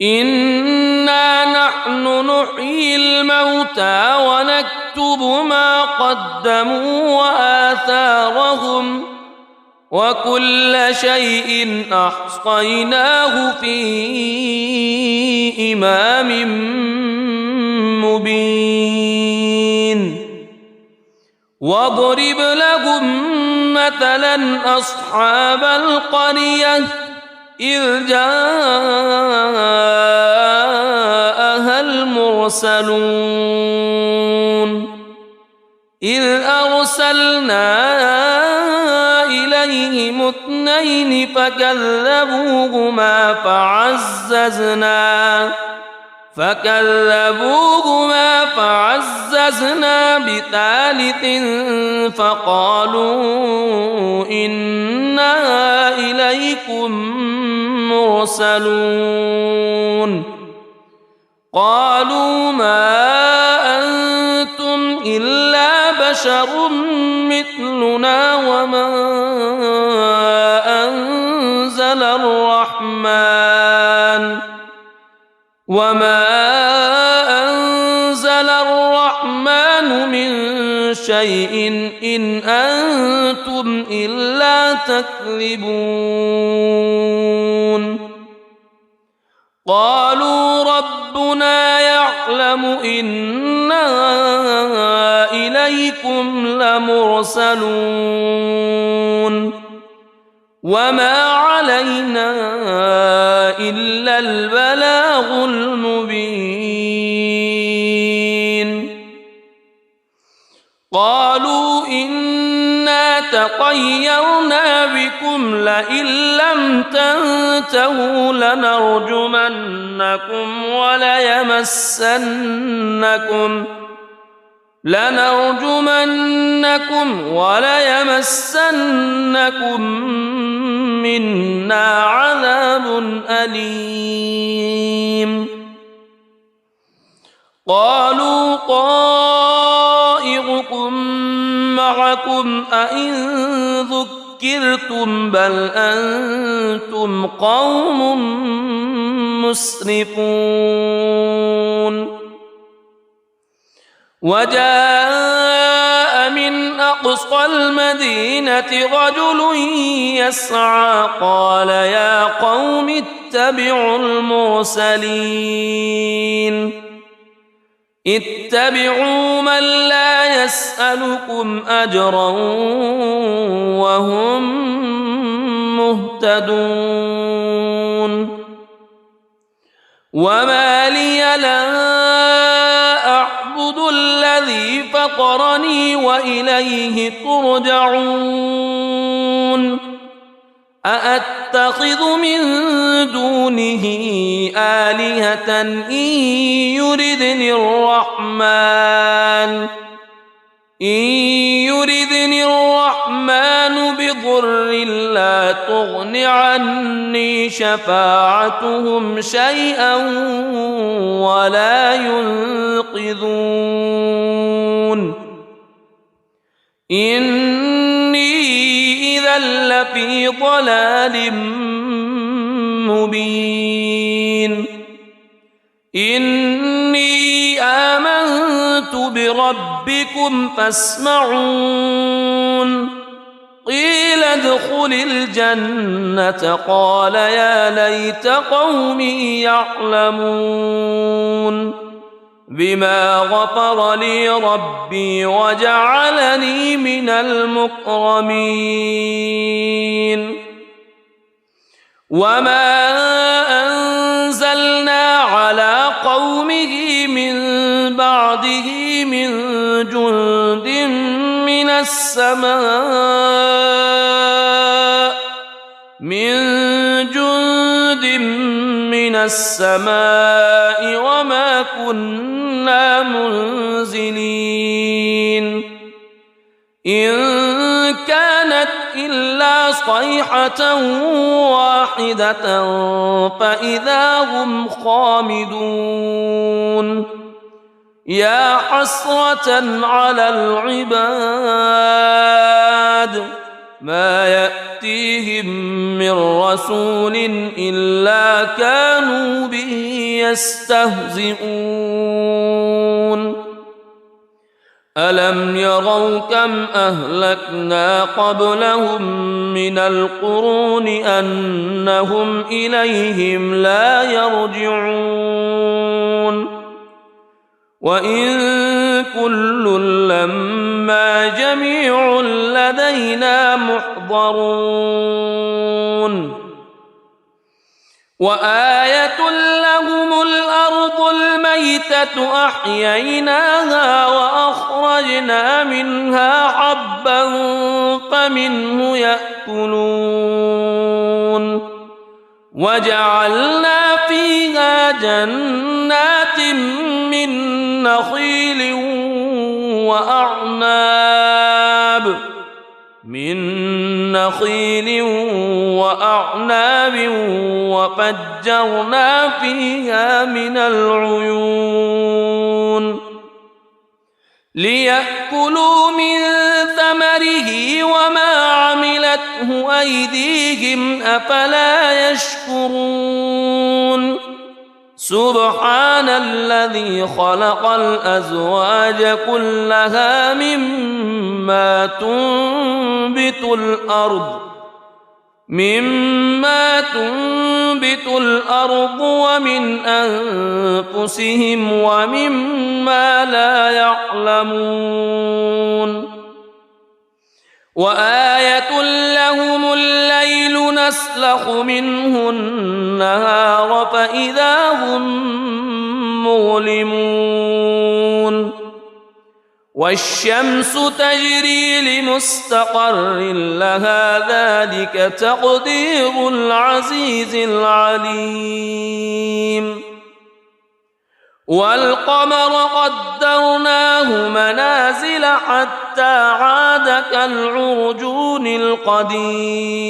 إنا نحن نحيي الموتى ونكتب ما قدموا وآثارهم وكل شيء أحصيناه في إمام مبين واضرب لهم مثلا أصحاب القرية إذ جاءها المرسلون إذ أرسلنا إليهم اثنين فكذبوهما فعززنا بثالث فقالوا إنا إليكم مرسلون قالوا ما أنتم إلا بشر مثلنا وما أنزل الرحمن من شيء إن أنتم إلا تكذبون قالوا ربنا يعلم إنا إليكم لمرسلون وما علينا إلا البلاغ المبين قالوا إنا تطيرنا بكم لئن لم تنتهوا لنرجمنكم وليمسنكم منا عذاب أليم قالوا طائركم معكم أئن ذكرتم بل أنتم قوم مسرفون وجاء من أقصى المدينة رجل يسعى قال يا قوم اتبعوا من لا يسألكم أجرا وهم مهتدون وما لي لا أعبد الذي فطرني وإليه ترجعون أأتخذ من دونه آلهة إن يردني الرحمن بضر لا تغن عني شفاعتهم شيئا ولا ينقذون إني إذا لفي ضلال مبين إني آمنت بربكم فاسمعون قيل ادخل الجنة قال يا ليت قومي يعلمون بما غفر لي ربي وجعلني من المكرمين وما أنزلنا على قومه من بعده من جند من السماء وما كنا منزلين إن كانت إلا صيحة واحدة فإذا هم خامدون يا حسرة على العباد ما يأتيهم من رسول إلا كانوا به يستهزئون ألم يروا كم أهلكنا قبلهم من القرون أنهم إليهم لا يرجعون وإن كل لما جميع لدينا محضرون وآية لهم الأرض الميتة أحييناها وأخرجنا منها حبا فمنه يأكلون وجعلنا فيها جنات من نخيل وأعناب وفجرنا فيها من العيون ليأكلوا من ثمره وما عملته أيديهم أفلا يشكرون سبحان الذي خلق الأزواج كلها مما تنبت الأرض مما تنبت الأرض ومن أنفسهم ومما لا يعلمون وآية لهم الليل نسلخ منه النهار فإذا هم مظلمون والشمس تجري لمستقر لها ذلك تقدير العزيز العليم والقمر قدرناه منازل حتى عاد كالعرجون القديم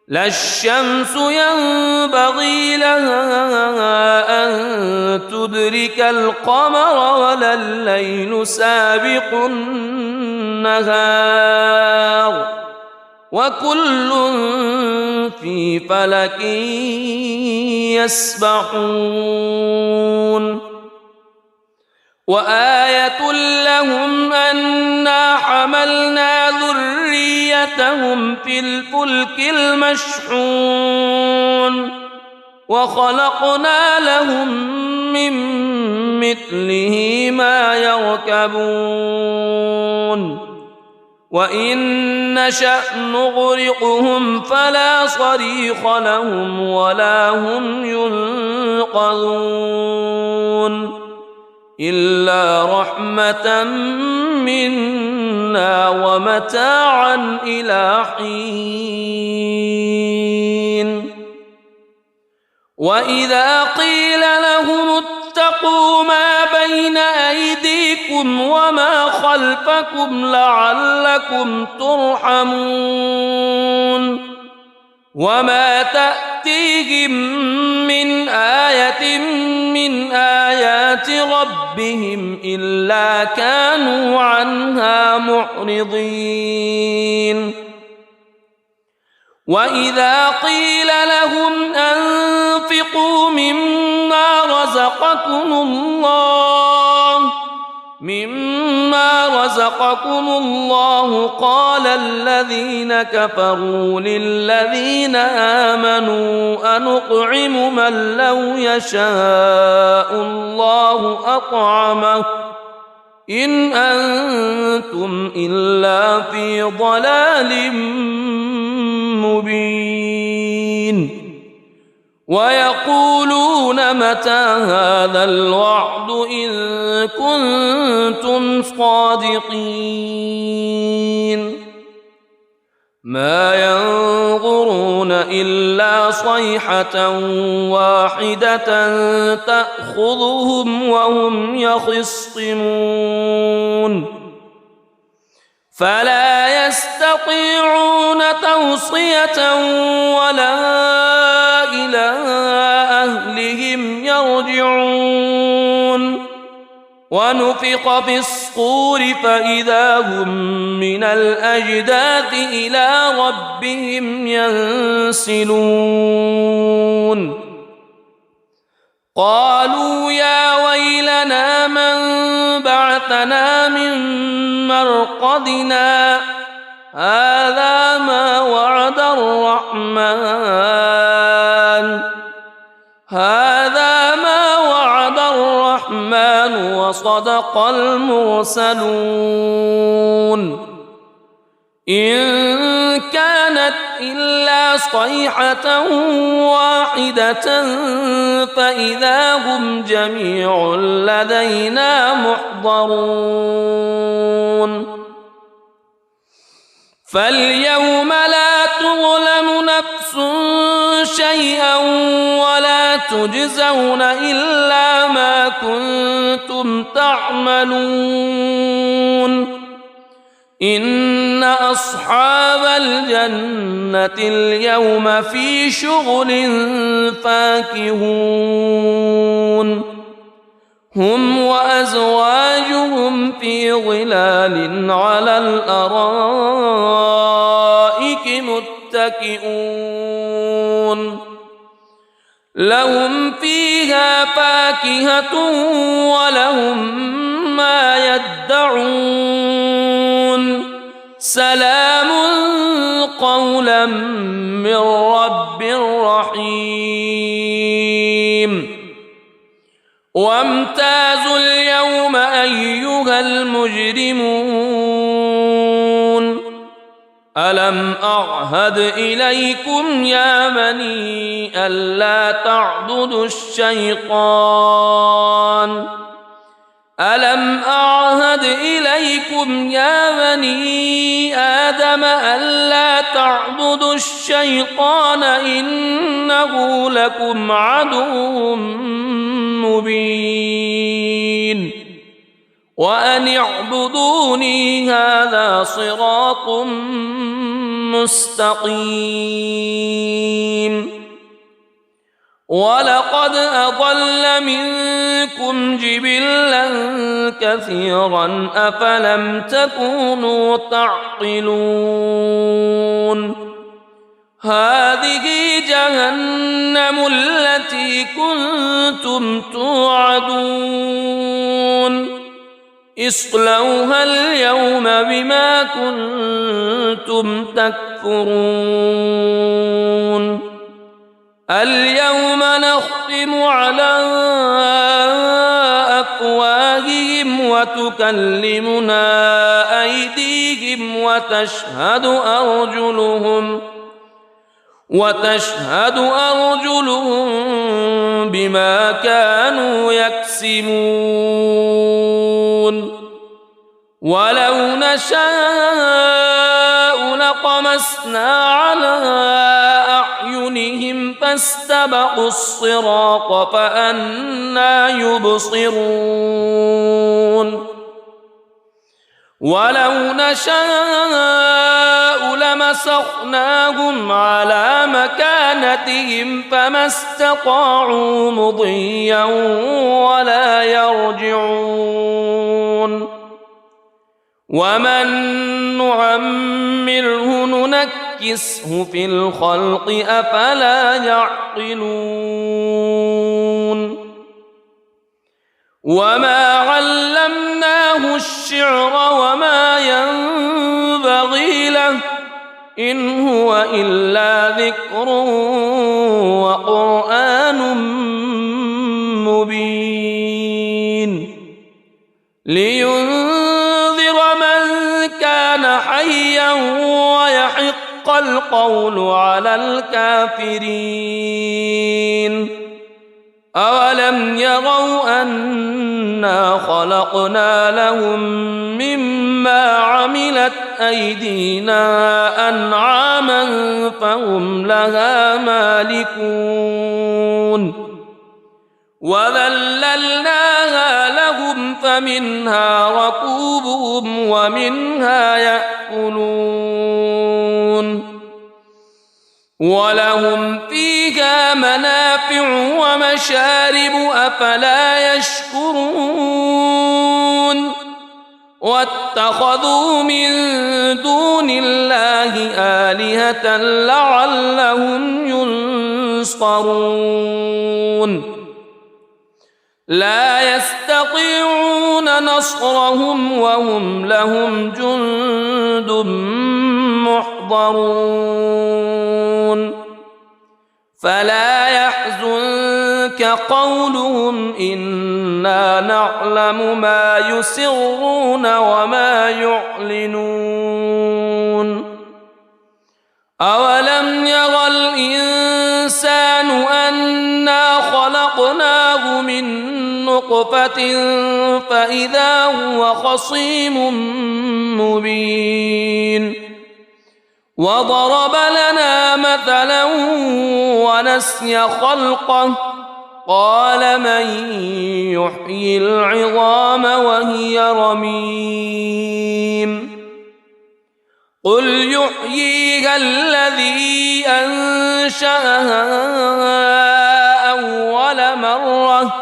لا الشمس ينبغي لها أن تدرك القمر ولا الليل سابق النهار وكل في فلك يسبحون وآية لهم أنا حملنا ذريتهم في الفلك المشحون وخلقنا لهم من مثله ما يركبون وإن نشأ نغرقهم فلا صريخ لهم ولا هم ينقذون إلا رحمة منا ومتاعا إلى حين وإذا قيل لهم اتقوا ما بين أيديكم وما خلفكم لعلكم ترحمون وما تأتيهم من آية من آيات ربهم إلا كانوا عنها معرضين وإذا قيل لهم أنفقوا مما رزقكم الله قال الذين كفروا للذين آمنوا أنطعم من لو يشاء الله أطعمه إن أنتم إلا في ضلال مبين ويقولون متى هذا الوعد إن كنتم صادقين ما ينظرون إلا صيحة واحدة تأخذهم وهم يخصمون فلا يستطيعون توصية ولا إلى أهلهم يرجعون ونفخ في الصور فإذا هم من الأجداث إلى ربهم ينسلون قالوا يا ويلنا من بعثنا من مرقدنا هذا ما وعد الرحمن وصدق المرسلون إن كانت إلا صيحة واحدة فإذا هم جميع لدينا محضرون فاليوم لا تظلم نفس شيئا ولا تجزون إلا ما كنتم تعملون إن أصحاب الجنة اليوم في شغل فاكهون هم وأزواجهم في ظلال على الأرائك متكئون لهم فيها فاكهة ولهم ما يدعون سلام قولا من رب رحيم وامتازوا اليوم أيها المجرمون ألم أعهد إليكم يا بني ألا تعبدوا الشيطان ألم أعهد إليكم يا بني آدم ألا تعبدوا الشيطان إنه لكم عدو مبين وأن اعبدوني هذا صراط مستقيم ولقد أضل منكم جبلا كثيرا أفلم تكونوا تعقلون هذه جهنم التي كنتم توعدون اصلوها اليوم بما كنتم تكفرون اليوم نختم على أفواههم وتكلمنا أيديهم وتشهد أرجلهم بما كانوا يكسبون ولو نشاء لطمسنا على أعينهم فاستبقوا الصراط فأنى يبصرون ولو نشاء لمسخناهم على مكانتهم فما استطاعوا مضيا ولا يرجعون ومن نعمره ننكسه في الخلق أفلا يعقلون وما علمناه الشعر وما ينبغي له إن هو إلا ذكر وقرآن مبين لينذر من كان حيا ويحق القول على الكافرين أولم يروا أنا خلقنا لهم مما عملت أيدينا أنعاما فهم لها مالكون وذللناها لهم فمنها ركوبهم ومنها يأكلون ولهم فيها منافع ومشارب أفلا يشكرون واتخذوا من دون الله آلهة لعلهم ينصرون لا يستطيعون نصرهم وهم لهم جند محضرون فلا يحزنك قولهم إنا نعلم ما يسرون وما يعلنون أولم ير الإنسان أنا خلقناه من نطفة فإذا هو خصيم مبين وضرب لنا مثلا ونسي خلقه قال من يحيي العظام وهي رميم قل يحييها الذي أنشأها أول مرة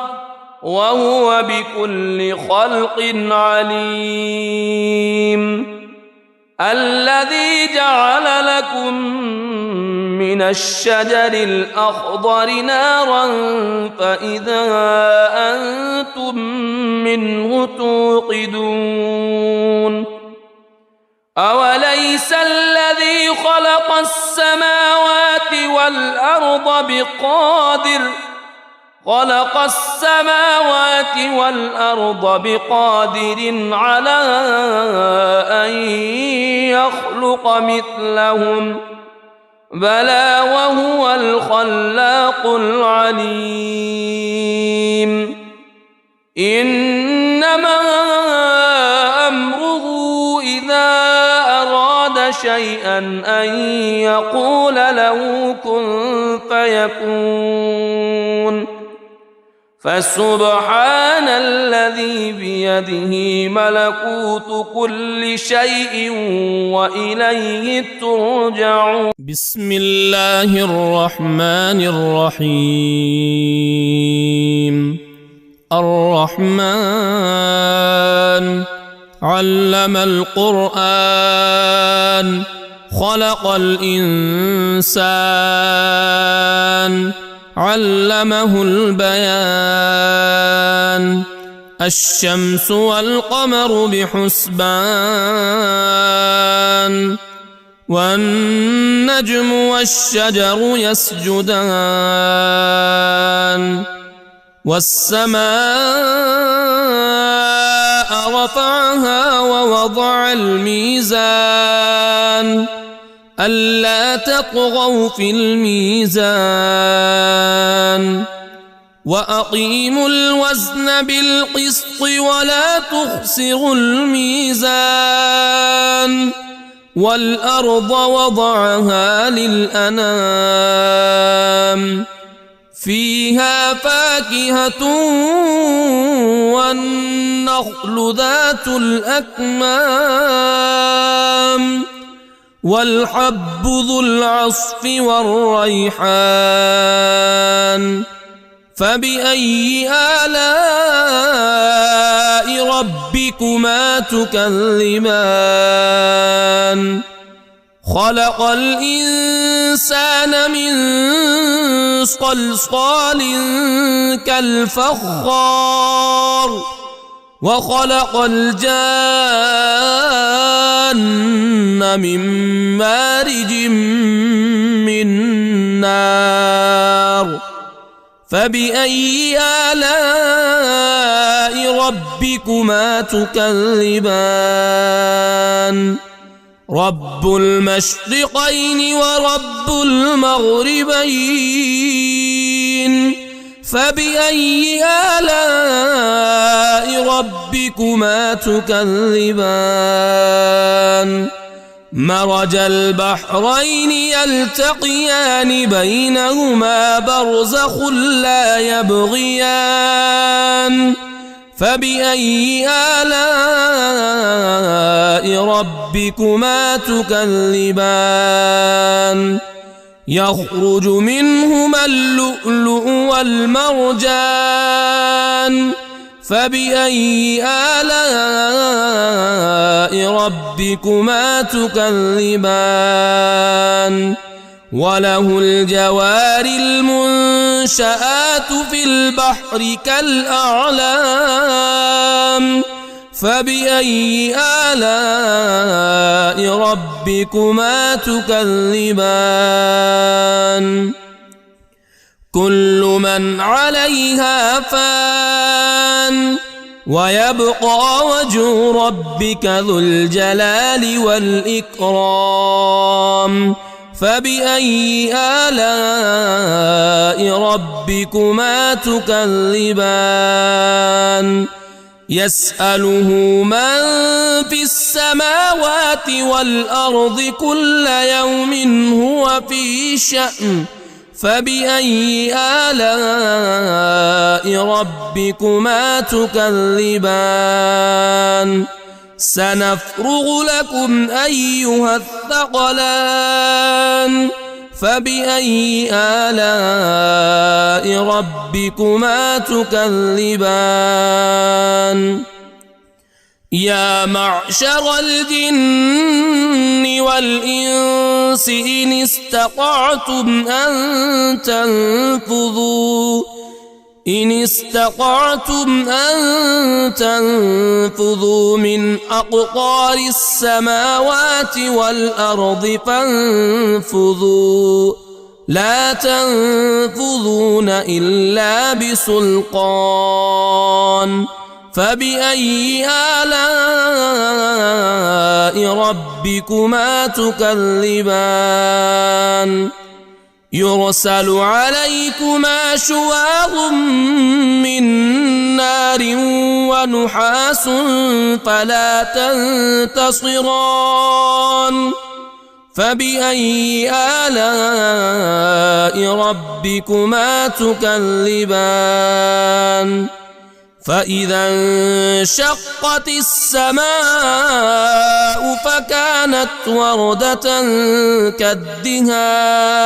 وهو بكل خلق عليم الذي جعل لكم من الشجر الأخضر نارا فإذا أنتم منه توقدون أوليس الذي خلق السماوات والأرض بقادر على أن يخلق مثلهم بلى وهو الخلاق العليم إنما أمره إذا أراد شيئا أن يقول له كن فيكون فسبحان الذي بيده ملكوت كل شيء وإليه ترجعون. بسم الله الرحمن الرحيم. الرحمن علم القرآن خلق الإنسان علمه البيان الشمس والقمر بحسبان والنجم والشجر يسجدان والسماء رفعها ووضع الميزان ألا تطغوا في الميزان وأقيموا الوزن بالقسط ولا تخسروا الميزان والأرض وضعها للأنام فيها فاكهة والنخل ذات الأكمام والحب ذو العصف والريحان فبأي آلاء ربكما تكذبان خلق الإنسان من صلصال كالفخار وخلق الجان من مارج من نار فبأي آلاء ربكما تكذبان رب المشرقين ورب المغربين فبأي آلاء ربكما تكذبان مرج البحرين يلتقيان بينهما برزخ لا يبغيان فبأي آلاء ربكما تكذبان يخرج منهما اللؤلؤ والمرجان فبأي آلاء ربكما تكذبان وله الجوار المنشآت في البحر كالأعلام فبأي آلاء ربكما تكذبان كل من عليها فان ويبقى وجه ربك ذو الجلال والإكرام فبأي آلاء ربكما تكذبان يسأله من في السماوات والأرض كل يوم هو في شأن فبأي آلاء ربكما تكذبان سنفرغ لكم أيها الثقلان فبأي آلاء ربكما تكذبان يا معشر الجن والإنس إن استطعتم أن تنفذوا من أقطار السماوات والأرض فانفذوا لا تنفذون إلا بسلطان فبأي آلاء ربكما تكذبان يرسل عليكما شواظ من نار ونحاس فلا تنتصران فبأي آلاء ربكما تكذبان فإذا انشقت السماء فكانت وردة كالدهان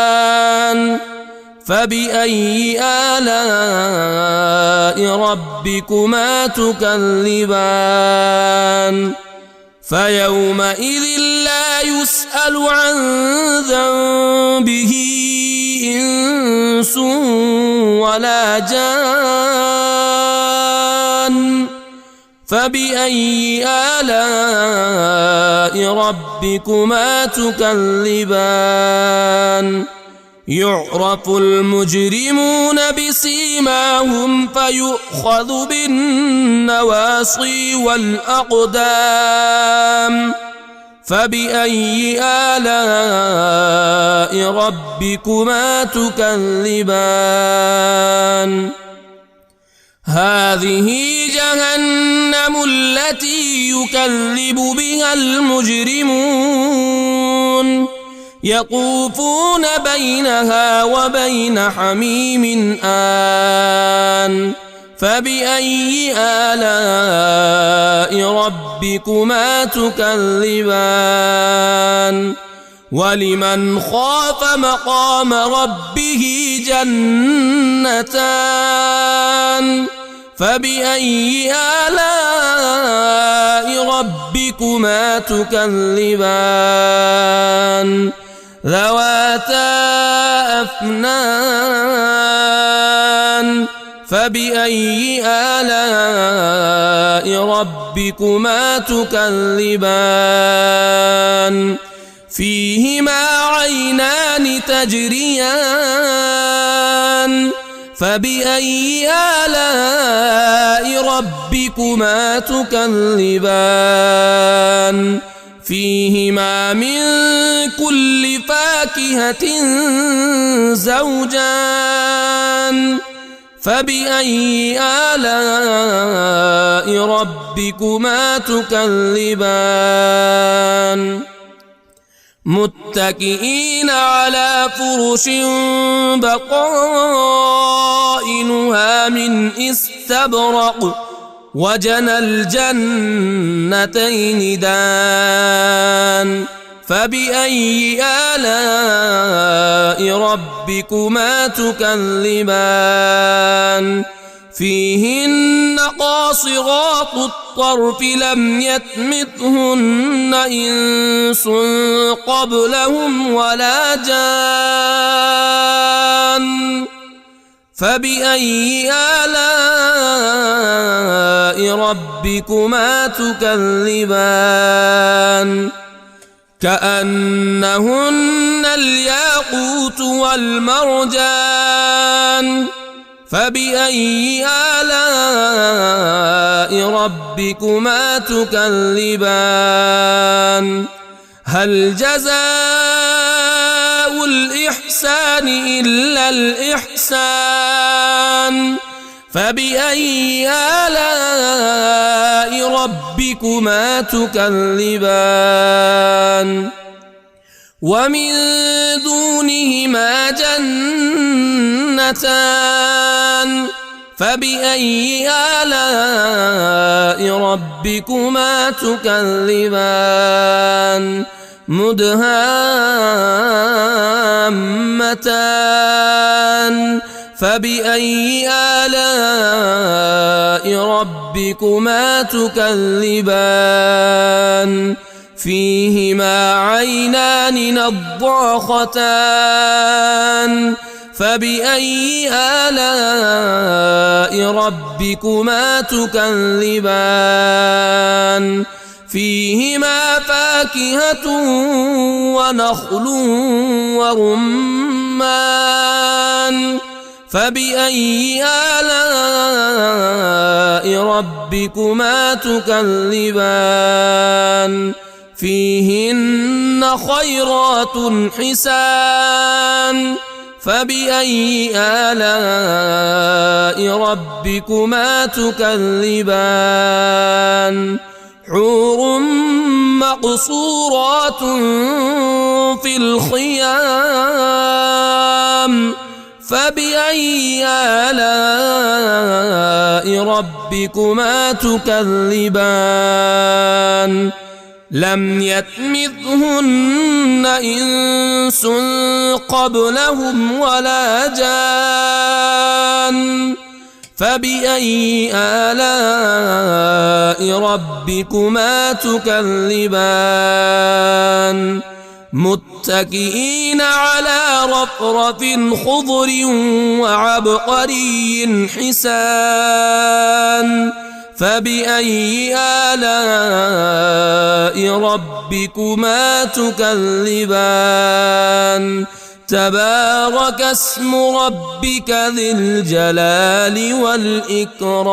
فبأي آلاء ربكما تكذبان فيومئذ لا يسأل عن ذنبه إنس ولا جان فبأي آلاء ربكما تكذبان يعرف المجرمون بسيماهم فيؤخذ بالنواصي والأقدام فبأي آلاء ربكما تكذبان هذه جهنم التي يكذب بها المجرمون يطوفون بينها وبين حميم آن فبأي آلاء ربكما تكذبان ولمن خاف مقام ربه جنتان فبأي آلاء ربكما تكذبان ذواتا أفنان فبأي آلاء ربكما تكذبان فيهما عينان تجريان فبأي آلاء ربكما تكذبان فيهما من كل فاكهة زوجان فبأي آلاء ربكما تكذبان متكئين على فرش بطائنها من استبرق وجنى الجنتين دان فبأي آلاء ربكما تكذبان فيهن قاصرات الطرف لم يطمثهن إنس قبلهم ولا جان فبأي آلاء ربكما تكذبان كأنهن الياقوت والمرجان فبأي آلاء ربكما تكذبان هل جزاء الإحسان إلا الإحسان فبأي آلاء ربكما تكذبان ومن دونهما جنتان فبأي آلاء ربكما تكذبان مدهامتان فبأي آلاء ربكما تكذبان فيهما عينان نضاختان فبأي آلاء ربكما تكذبان فيهما فاكهة ونخل ورمان رمان فبأي آلاء ربكما تكذبان فيهن خيرات حسان فبأي آلاء ربكما تكذبان حور مقصورات في الخيام فبأي آلاء ربكما تكذبان لم يطمثهن إنس قبلهم ولا جان فبأي آلاء ربكما تكذبان متكئين على رفرف خضر وعبقري حسان فبأي آلاء ربكما تكذبان تبارك اسم ربك ذي الجلال والإكرام